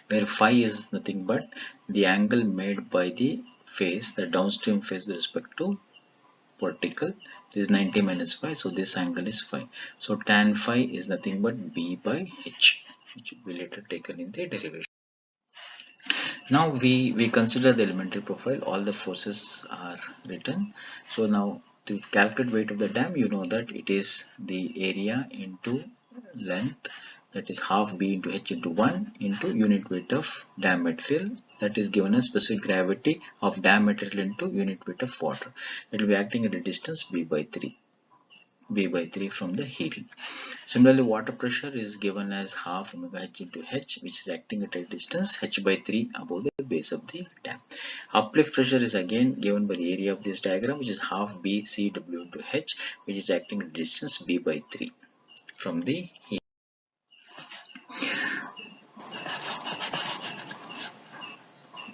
where phi is nothing but the angle made by the phase, the downstream phase with respect to vertical. This is 90 minus phi, so this angle is phi. So tan phi is nothing but B by H, which will be later taken in the derivation. Now we consider the elementary profile, all the forces are written. So now to calculate weight of the dam, you know that it is the area into length, that is half B into H into 1 into unit weight of dam material, that is given as specific gravity of dam material into unit weight of water. It will be acting at a distance B by 3 from the heel. Similarly, water pressure is given as half omega h into h, which is acting at a distance h by 3 above the base of the dam. Uplift pressure is again given by the area of this diagram, which is half b cw into h, which is acting at a distance b by 3 from the heel.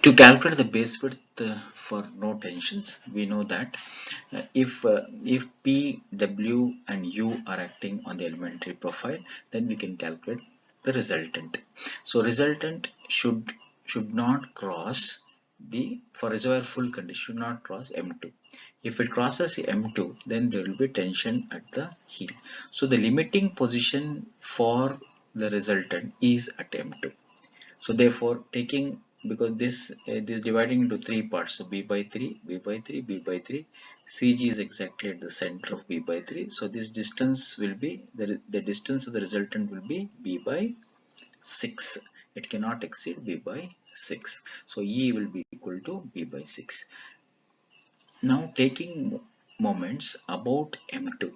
To calculate the base width for no tensions, we know that if P, W and U are acting on the elementary profile, then we can calculate the resultant. So resultant should not cross for reservoir full condition should not cross M2. If it crosses M2, then there will be tension at the heel. So the limiting position for the resultant is at M2. So therefore, because this dividing into 3 parts, so B by 3, B by 3, B by 3, CG is exactly at the center of B by 3. So this distance will be, the distance of the resultant will be B by 6. It cannot exceed B by 6. So E will be equal to B by 6. Now taking moments about M2.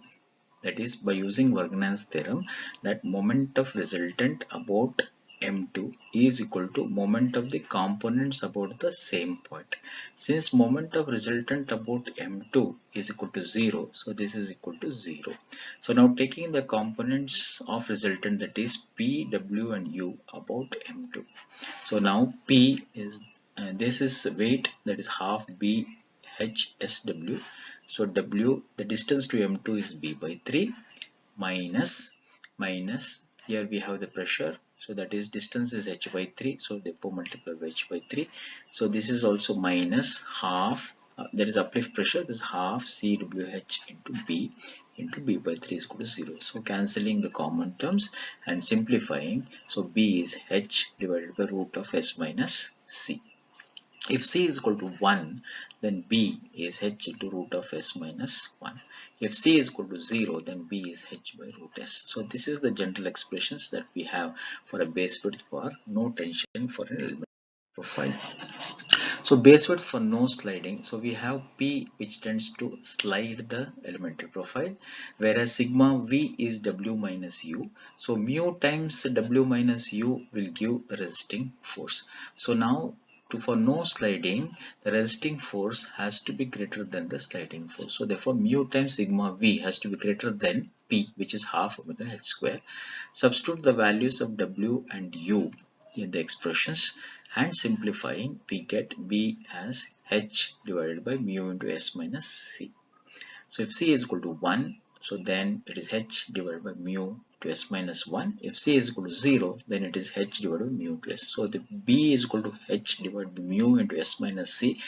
That is, by using Vergnan's theorem, that moment of resultant about M2 is equal to moment of the components about the same point. Since moment of resultant about M2 is equal to 0, so this is equal to 0. So now taking the components of resultant, that is P, W and U about M2. So now P is, this is weight, that is half B H S W. So W, the distance to M2 is B by 3 minus, here we have the pressure, so that is distance is H by 3, so therefore multiply by H by 3. So this is also minus half, that is uplift pressure, this is half CWH into B by 3 is equal to 0. So cancelling the common terms and simplifying, so B is H divided by root of S minus C. If C is equal to 1, then B is h into root of S minus 1. If C is equal to 0, then B is h by root S. So this is the general expressions that we have for a base width for no tension for an element profile. So base width for no sliding, so we have P which tends to slide the elementary profile, whereas sigma V is W minus U. So mu times W minus U will give the resisting force. So now for no sliding, the resisting force has to be greater than the sliding force. So therefore mu times sigma V has to be greater than P, which is half omega h square. Substitute the values of W and U in the expressions, and simplifying we get B as h divided by mu into S minus C. So if C is equal to 1, so then it is h divided by mu to S minus 1. If C is equal to 0, then it is h divided by mu to S. So the B is equal to h divided by mu into S minus C,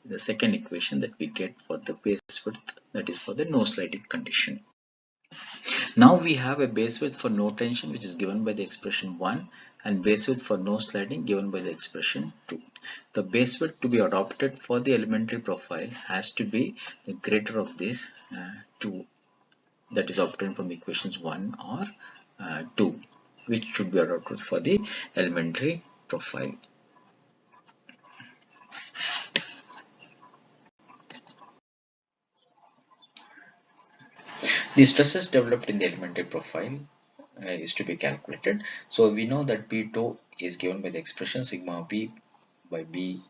the second equation that we get for the base width, that is for the no sliding condition. Now we have a base width for no tension, which is given by the expression 1, and base width for no sliding given by the expression 2. The base width to be adopted for the elementary profile has to be the greater of these 2, that is obtained from equations 1 or 2, which should be adopted for the elementary profile. The stresses developed in the elementary profile is to be calculated. So we know that P2 is given by the expression sigma B by B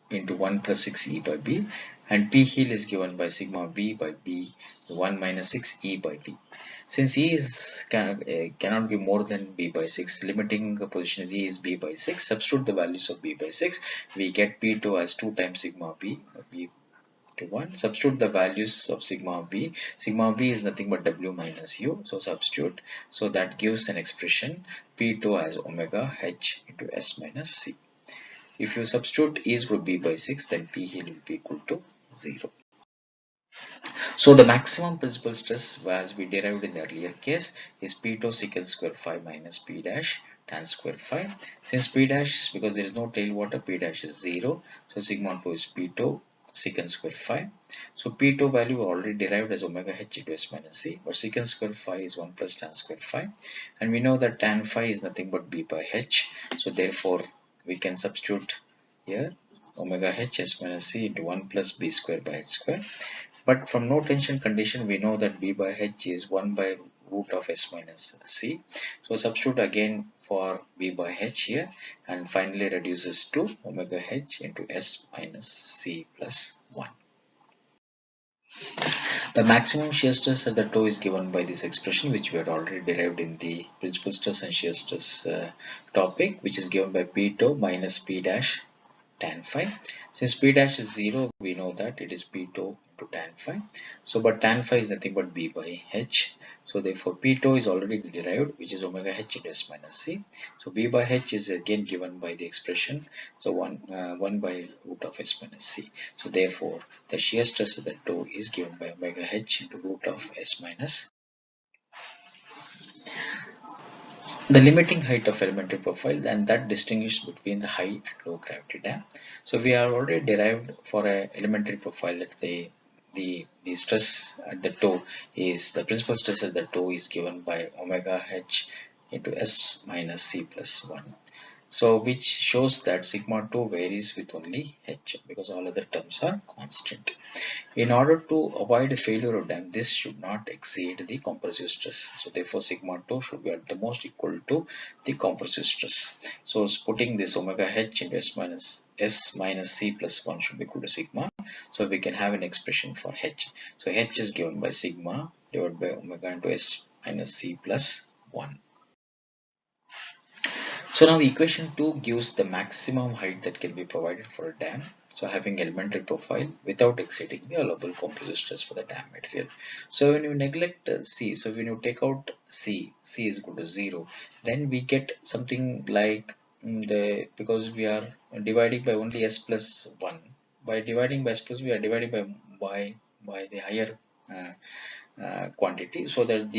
into 1 plus 6E by B, and P heel is given by sigma B by B 1 minus 6E by B. Since E is cannot be more than B by 6, limiting position is E is B by 6, substitute the values of B by 6, we get P2 as 2 times sigma B by B to 1. Substitute the values of sigma B. Sigma B is nothing but W minus U, so substitute. So that gives an expression P2 as omega h into S minus C. If you substitute E is equal to B by 6, then P heel will be equal to 0. So the maximum principal stress, as we derived in the earlier case, is P2 secant square phi minus P dash tan square phi. Since P dash, because there is no tailwater, P dash is 0. So sigma 2 is P2 secant square phi. So P2 value already derived as omega h into S minus C, but secant square phi is 1 plus tan square phi. And we know that tan phi is nothing but B by h. So therefore, we can substitute here omega h S minus C into 1 plus B square by h square. But from no tension condition, we know that B by h is 1 by root of S minus C. So substitute again for B by h here, and finally reduces to omega h into S minus C plus 1. The maximum shear stress at the toe is given by this expression, which we had already derived in the principal stress and shear stress topic, which is given by P toe minus P dash tan phi. Since P dash is 0, we know that it is P2 into tan phi. So, but tan phi is nothing but B by h. So, therefore, P2 is already derived, which is omega h into S minus C. So, B by h is again given by the expression, so 1 by root of S minus C. So, therefore, the shear stress of the toe is given by omega h into root of S minus. The limiting height of elementary profile, and that distinguishes between the high and low gravity dam. So we are already derived for a elementary profile that the stress at the toe is the principal stress at the toe is given by omega h into S minus C plus 1. So which shows that sigma 2 varies with only h, because all other terms are constant. In order to avoid failure of dam, this should not exceed the compressive stress. So therefore sigma 2 should be at the most equal to the compressive stress. So putting this omega h into S minus C plus 1 should be equal to sigma. So we can have an expression for h. So h is given by sigma divided by omega into S minus C plus 1. So now equation 2 gives the maximum height that can be provided for a dam. So having elementary profile without exceeding the allowable compressive stress for the dam material. So when you neglect C, so when you take out C is equal to 0, then we get something like because we are dividing by only S plus 1. By dividing by S plus, we are dividing by the higher quantity, so that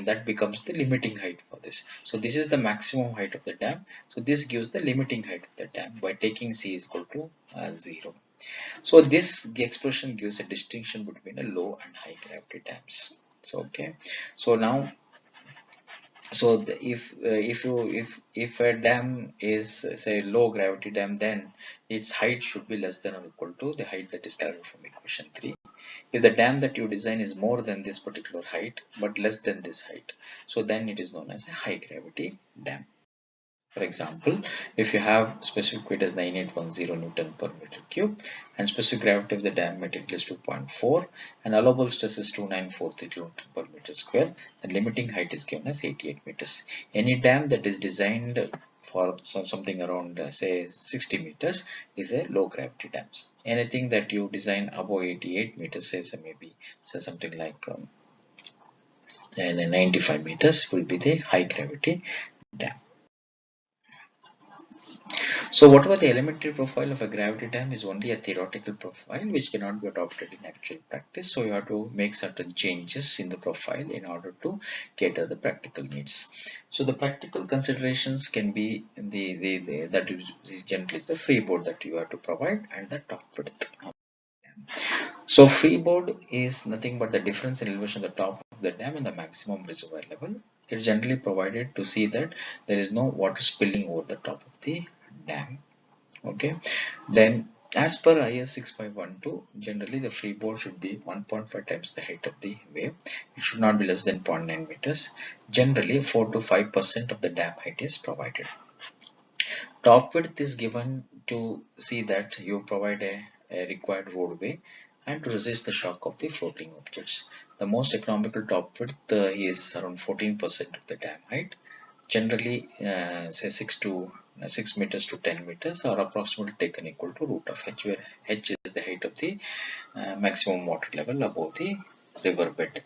that becomes the limiting height for this. So this is the maximum height of the dam. So this gives the limiting height of the dam by taking c is equal to 0. So this expression gives a distinction between a low and high gravity dams. So okay, so now, so if a dam is, say, low gravity dam, then its height should be less than or equal to the height that is calculated from equation 3. If the dam that you design is more than this particular height but less than this height, so then it is known as a high gravity dam. For example, if you have specific weight as 9810 Newton per meter cube and specific gravity of the dam material is 2.4 and allowable stress is 2943 Newton per meter square, the limiting height is given as 88 meters. Any dam that is designed for something around say 60 meters is a low gravity dam. Anything that you design above 88 meters, say maybe something like and 95 meters, will be the high gravity dam. So whatever the elementary profile of a gravity dam is only a theoretical profile which cannot be adopted in actual practice. So you have to make certain changes in the profile in order to cater the practical needs. So the practical considerations can be that is generally the freeboard that you have to provide and the top width. So freeboard is nothing but the difference in elevation at the top of the dam and the maximum reservoir level. It is generally provided to see that there is no water spilling over the top of the dam. Okay, then as per IS 6512, generally the freeboard should be 1.5 times the height of the wave. It should not be less than 0.9 meters. Generally 4 to 5% of the dam height is provided. Top width is given to see that you provide a required roadway and to resist the shock of the floating objects. The most economical top width is around 14% of the dam height. Generally, say 6 meters to 10 meters, or approximately taken equal to root of h, where h is the height of the maximum water level above the riverbed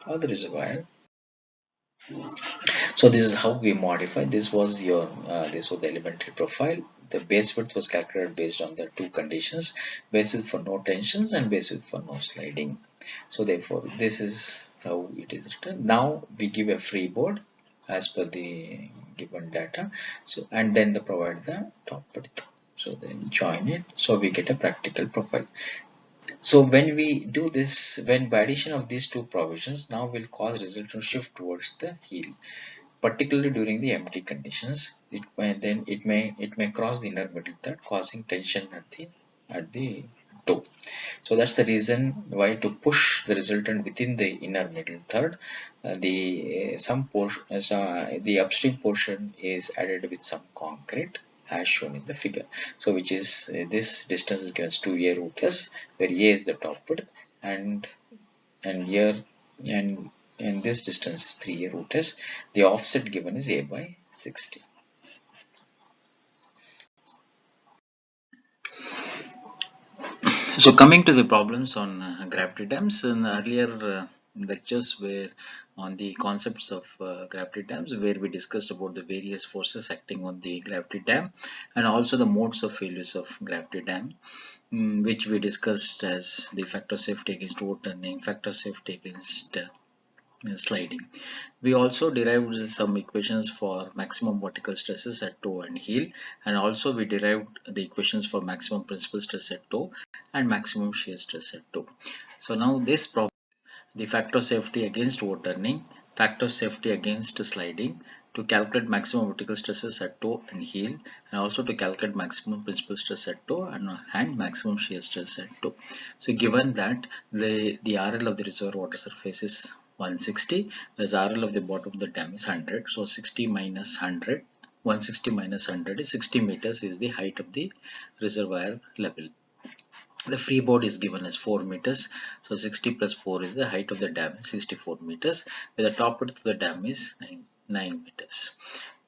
or the reservoir. So this is how we modify. This was the elementary profile. The base width was calculated based on the two conditions: base width for no tensions and base width for no sliding. So therefore, this is how it is written. Now we give a freeboard as per the given data. So and then they provide the top width. So then join it. So we get a practical profile. So when we do this, when by addition of these two provisions, now will cause result to shift towards the heel, particularly during the empty conditions. It may cross the inner middle third, causing tension at the toe. So that's the reason why, to push the resultant within the inner middle third, the upstream portion is added with some concrete as shown in the figure. So which is this distance is given as 2A root S, where A is the top width and here and this distance is 3A root S. The offset given is A by 60. So coming to the problems on gravity dams, in earlier lectures were on the concepts of gravity dams, where we discussed about the various forces acting on the gravity dam and also the modes of failures of gravity dam, which we discussed as the factor safety against overturning, factor safety against sliding. We also derived some equations for maximum vertical stresses at toe and heel, and also we derived the equations for maximum principal stress at toe and maximum shear stress at toe. So now this problem, the factor safety against overturning, factor safety against sliding, to calculate maximum vertical stresses at toe and heel, and also to calculate maximum principal stress at toe and maximum shear stress at toe. So given that the RL of the reservoir water surface is 160, whereas RL of the bottom of the dam is 100. So 60 minus 100, 160 minus 100 is 60 meters is the height of the reservoir level. The freeboard is given as 4 meters, so 60 plus 4 is the height of the dam, 64 meters, where the top width of the dam is 9 meters.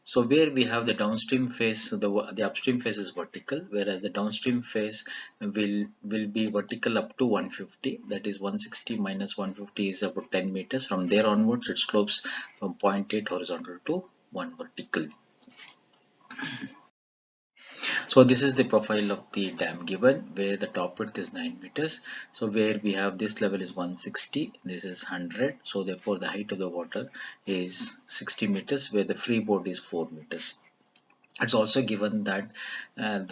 So where we have the downstream face, the upstream face is vertical, whereas the downstream face will be vertical up to 150, that is 160 minus 150 is about 10 meters. From there onwards it slopes from 0.8 horizontal to 1 vertical. So this is the profile of the dam given, where the top width is 9 meters. So where we have this level is 160, this is 100. So therefore the height of the water is 60 meters, where the freeboard is 4 meters. It's also given that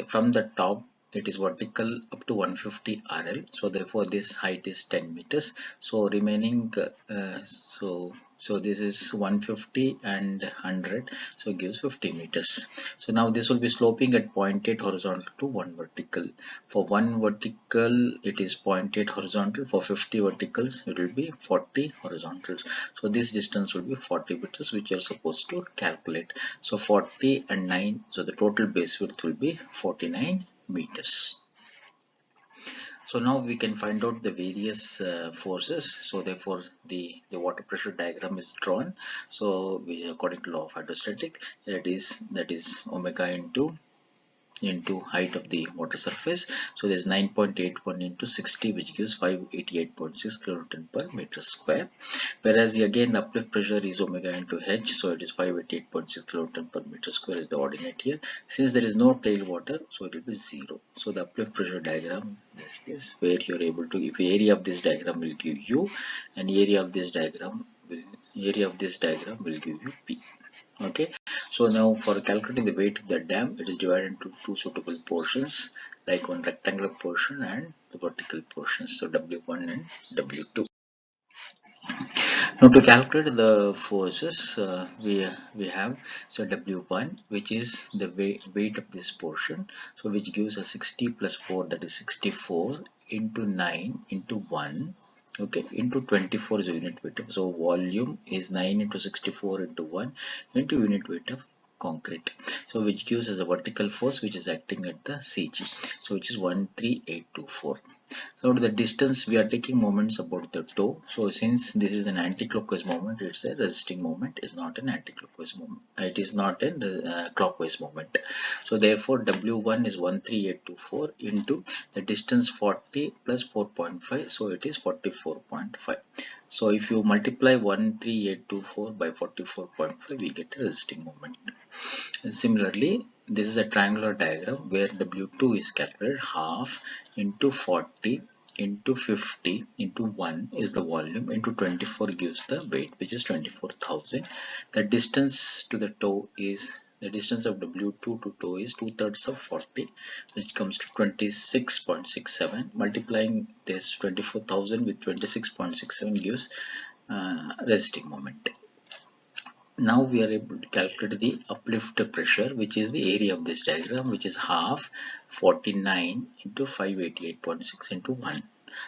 from the top it is vertical up to 150 RL, so therefore this height is 10 meters. So remaining so this is 150 and 100, so it gives 50 meters. So now this will be sloping at 0.8 horizontal to 1 vertical. For 1 vertical it is 0.8 horizontal, for 50 verticals it will be 40 horizontals. So this distance will be 40 meters, which you are supposed to calculate. So 40 and 9, so the total base width will be 49 meters. So now we can find out the various forces. So therefore the water pressure diagram is drawn. So according to law of hydrostatic, that is omega into height of the water surface. So there's 9.81 into 60, which gives 588.6 kilonewton per meter square. Whereas again the uplift pressure is omega into h, so it is 588.6 kilonewton per meter square is the ordinate here. Since there is no tailwater, so it will be 0. So the uplift pressure diagram is this, where you're able to, if area of this diagram will give you, and area of this diagram will give you P. Okay, so now for calculating the weight of the dam, it is divided into two suitable portions, like one rectangular portion and the vertical portions, so W1 and W2. Now to calculate the forces, we have, so W1, which is the weight of this portion, so which gives us 60 plus 4, that is 64 into 9 into 1. Okay, into 24 is the unit weight of, so volume is 9 into 64 into 1 into unit weight of concrete, so which gives us a vertical force which is acting at the CG, so which is 13824. So the distance, we are taking moments about the toe. So since this is an anti-clockwise moment, it's a resisting moment, is not an anti-clockwise moment. It is not a clockwise moment. So therefore W1 is 13824 into the distance 40 plus 4.5, so it is 44.5. So if you multiply 13824 by 44.5, we get a resisting moment. And similarly, this is a triangular diagram where W2 is calculated, half into 40 into 50 into 1 is the volume, into 24 gives the weight, which is 24,000. The distance to the toe is, the distance of W2 to toe is 2/3 of 40, which comes to 26.67. Multiplying this 24,000 with 26.67 gives resisting moment. Now we are able to calculate the uplift pressure, which is the area of this diagram, which is half 49 into 588.6 into 1.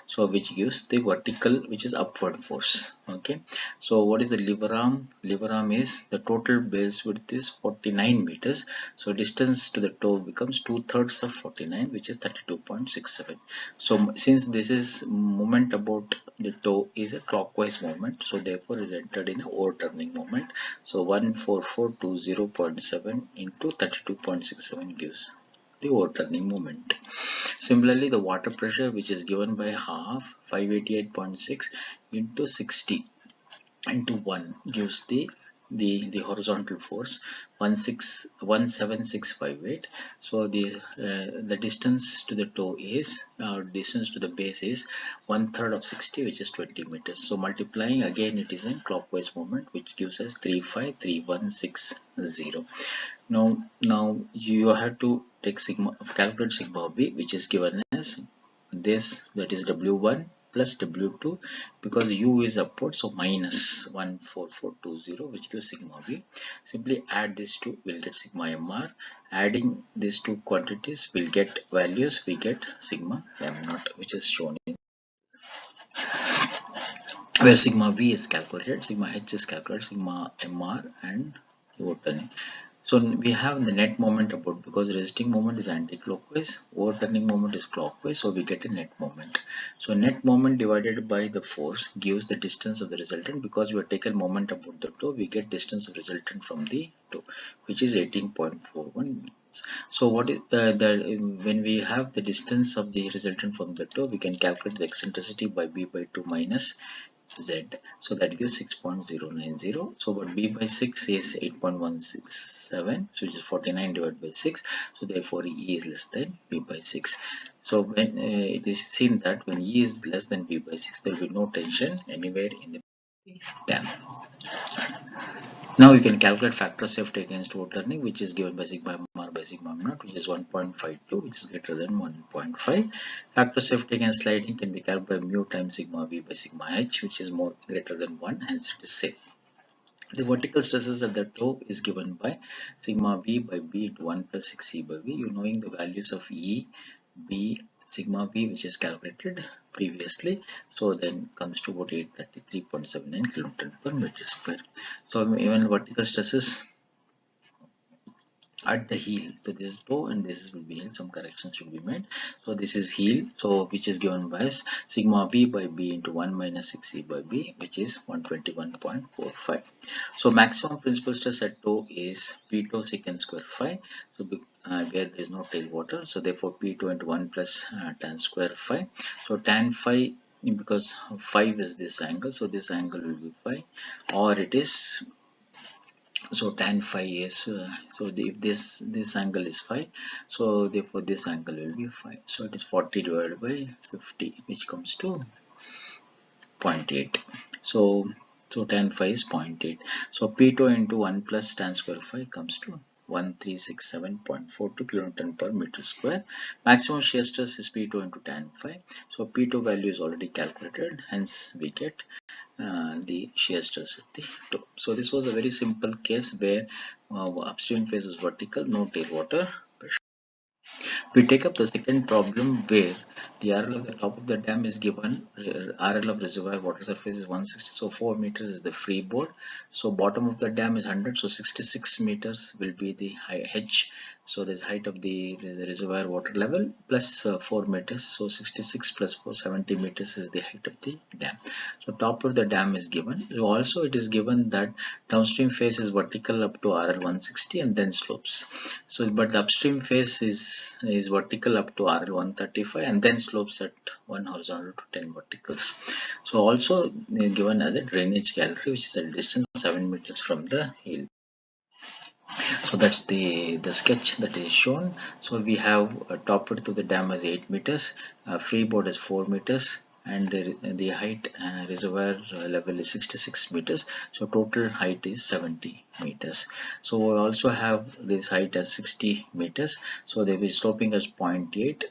So which gives the vertical, which is upward force. Okay, so what is the lever arm? Lever arm is, the total base width is 49 meters, so distance to the toe becomes 2/3 of 49, which is 32.67. so since this is moment about the toe is a clockwise moment, so therefore is entered in a overturning moment. So 14420.7 into 32.67 gives the overturning moment. Similarly, the water pressure, which is given by half 588.6 into 60 into 1, gives the horizontal force 17658. So the distance to the toe is, distance to the base is 1/3 of 60, which is 20 meters. So multiplying again, it is in clockwise moment, which gives us 353160. Now you have to take calculate sigma b, which is given as this, that is W1 plus W2, because U is upward, so minus 14420, which gives sigma B. Simply add these two, we'll get sigma MR. Adding these two quantities, we'll get values, we get sigma M0, which is shown in, where sigma V is calculated, sigma H is calculated, sigma MR and the overturning. So we have the net moment about, because resisting moment is anti-clockwise, overturning moment is clockwise, so we get a net moment. So net moment divided by the force gives the distance of the resultant. Because we have taken moment about the toe, we get distance of resultant from the toe, which is 18.41. So what is when we have the distance of the resultant from the toe, we can calculate the eccentricity by b by 2 minus Z. So that gives 6.090. So but B by 6 is 8.167, so which is 49 divided by 6. So therefore E is less than B by 6. So when it is seen that when E is less than B by 6, there will be no tension anywhere in the dam. Now you can calculate factor of safety against overturning, which is given by sigma m r by sigma m naught, which is 1.52, which is greater than 1.5. Factor of safety against sliding can be calculated by mu times sigma v by sigma h, which is more greater than 1, hence it is safe. The vertical stresses at the toe is given by sigma v by b into 1 plus 6e by v. You knowing the values of E, B, sigma v, which is calculated previously. So then comes to about 833.79 kN per meter square. So even vertical stresses at the heel, so this is toe and this will be heel, some corrections should be made. So this is heel, so which is given by sigma v by b into 1 minus 6e by b, which is 121.45. so maximum principal stress at toe is p toe secant square phi, so where there is no tailwater, so therefore p2 into 1 plus tan square phi. So tan phi, because phi is this angle, so this angle will be phi, or it is, so tan phi is if this angle is phi, so therefore this angle will be phi, so it is 40 divided by 50, which comes to 0.8. So tan phi is 0.8. So p2 into 1 plus tan square phi comes to 1367.42 kilonewton per meter square. Maximum shear stress is p2 into tan phi. So p2 value is already calculated, hence we get the shear stress at the toe. So this was a very simple case where upstream phase is vertical, no tailwater pressure. We take up the second problem where the RL of the top of the dam is given. RL of reservoir water surface is 160, so 4 meters is the freeboard. So bottom of the dam is 100, so 66 meters will be the H. So the height of the reservoir water level plus 4 meters, so 66 plus 4, 70 meters is the height of the dam. So top of the dam is given. So also it is given that downstream face is vertical up to RL 160 and then slopes. So but the upstream face is vertical up to RL 135 and then slopes at 1 horizontal to 10 verticals. So also given as a drainage gallery, which is a distance 7 meters from the hill. So that's the sketch that is shown. So we have top width of the dam as 8 meters, freeboard is 4 meters, and the height reservoir level is 66 meters, so total height is 70 meters. So we also have this height as 60 meters, so they will be sloping as 0.8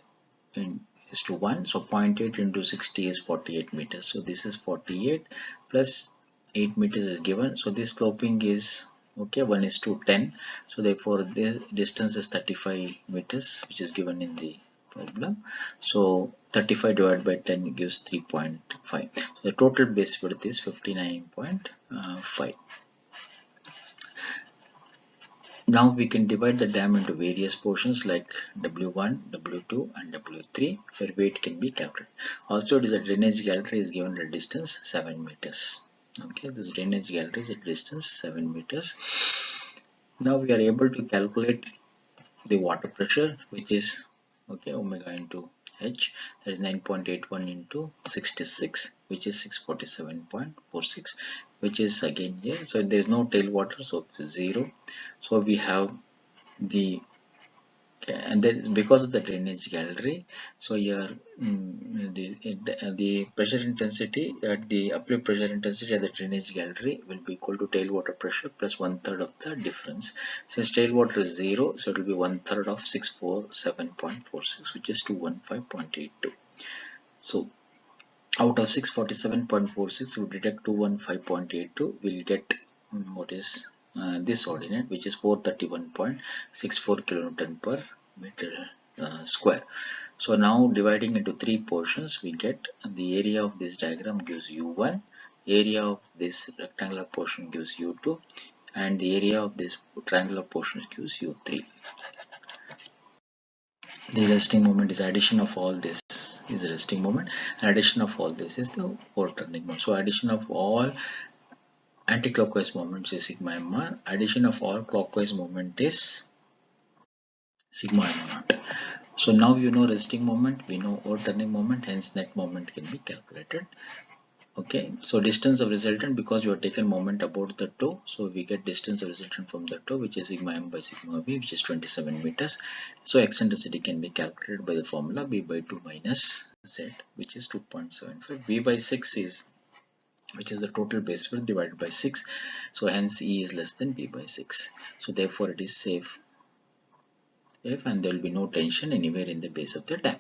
is to 1, so 0.8 into 60 is 48 meters. So this is 48 plus 8 meters is given, so this sloping is okay 1 is to 10, so therefore this distance is 35 meters, which is given in the problem. So 35 divided by 10 gives 3.5, so the total base width is 59.5. Now we can divide the dam into various portions like W1, W2 and W3, where weight can be calculated. Also it is a drainage gallery is given at distance 7 meters. Okay, this drainage gallery is at distance 7 meters. Now we are able to calculate the water pressure, which is okay omega into H, that is 9.81 into 66, which is 647.46, which is again here. So there is no tailwater, so 0. So we have the and then because of the drainage gallery, so here the pressure intensity at the uplift pressure intensity at the drainage gallery will be equal to tailwater pressure plus 1/3 of the difference. Since tailwater is 0, so it will be 1/3 of 647.46, which is 215.82. So out of 647.46, we deduct 215.82, we'll get what is this ordinate, which is 431.64 kilonewton per meter square. So now dividing into 3 portions, we get the area of this diagram gives U1, area of this rectangular portion gives U2, and the area of this triangular portion gives U3. The resting moment is addition of all this is the resting moment, and addition of all this is the overturning moment. So addition of all anti-clockwise moments is sigma mr, addition of all clockwise moment is sigma m naught. So now you know resting moment, we know overturning moment, hence net moment can be calculated. Okay, so distance of resultant, because you have taken moment about the toe, so we get distance of resultant from the toe, which is sigma m by sigma v, which is 27 meters. So eccentricity can be calculated by the formula b by 2 minus z, which is 2.75. V by 6 is, which is the total base width, divided by 6. So hence E is less than b by 6. So therefore it is safe if, and there will be no tension anywhere in the base of the dam.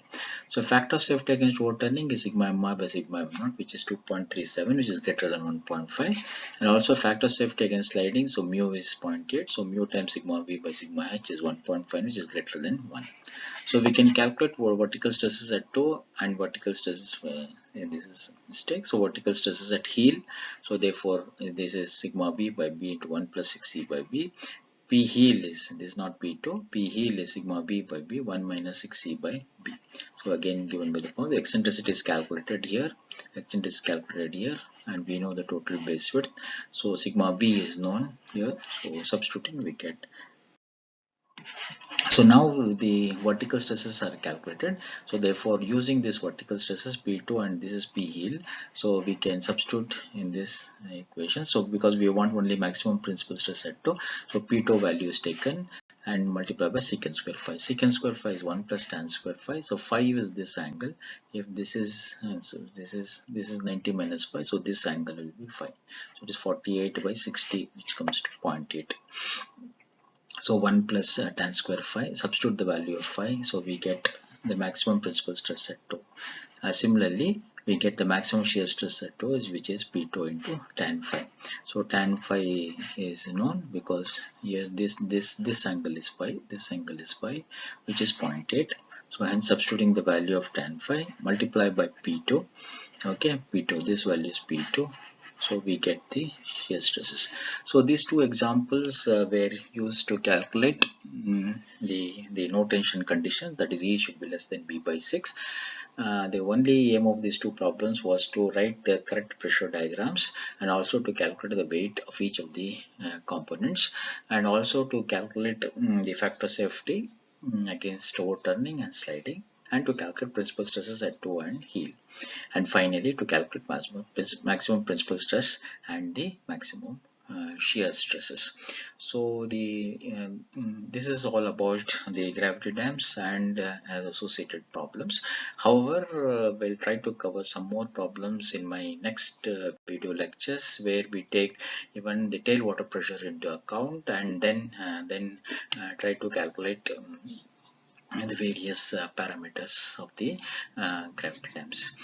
So factor of safety against overturning is sigma m by sigma m naught, which is 2.37, which is greater than 1.5. And also factor of safety against sliding, so mu is 0.8, so mu times sigma v by sigma h is 1.5, which is greater than 1. So we can calculate vertical stresses at toe and vertical stresses, this is a mistake, so vertical stresses at heel. So therefore this is sigma v by b into 1 plus 6c by b. P heel is, this is not P2, P heel is sigma B by B, 1 minus 6C by B. So again given by the formula, the eccentricity is calculated here, eccentricity is calculated here, and we know the total base width. So sigma B is known here, so substituting we get. So now the vertical stresses are calculated. So therefore using this vertical stresses P2 and this is P heel, so we can substitute in this equation. So because we want only maximum principal stress at toe, so P2 value is taken and multiply by secant square phi. Secant square phi is 1 plus tan square phi. So phi is this angle. If this is so this is 90 minus phi, so this angle will be phi. So it is 48 by 60, which comes to 0.8. So 1 plus tan square phi, substitute the value of phi, so we get the maximum principal stress at toe. Similarly, we get the maximum shear stress at toe, which is P2 into tan phi. So tan phi is known because here this angle is phi, this angle is phi, which is 0.8. So hence substituting the value of tan phi, multiply by P2. Okay, P2, this value is P2. So we get the shear stresses. So these two examples were used to calculate the no tension condition, that is E should be less than B by 6. The only aim of these two problems was to write the correct pressure diagrams and also to calculate the weight of each of the components, and also to calculate the factor safety against overturning and sliding, and to calculate principal stresses at toe and heel, and finally to calculate maximum principal stress and the maximum shear stresses. So this is all about the gravity dams and associated problems. However, we'll try to cover some more problems in my next video lectures, where we take even the tailwater pressure into account, and then try to calculate the various parameters of the gravity dams.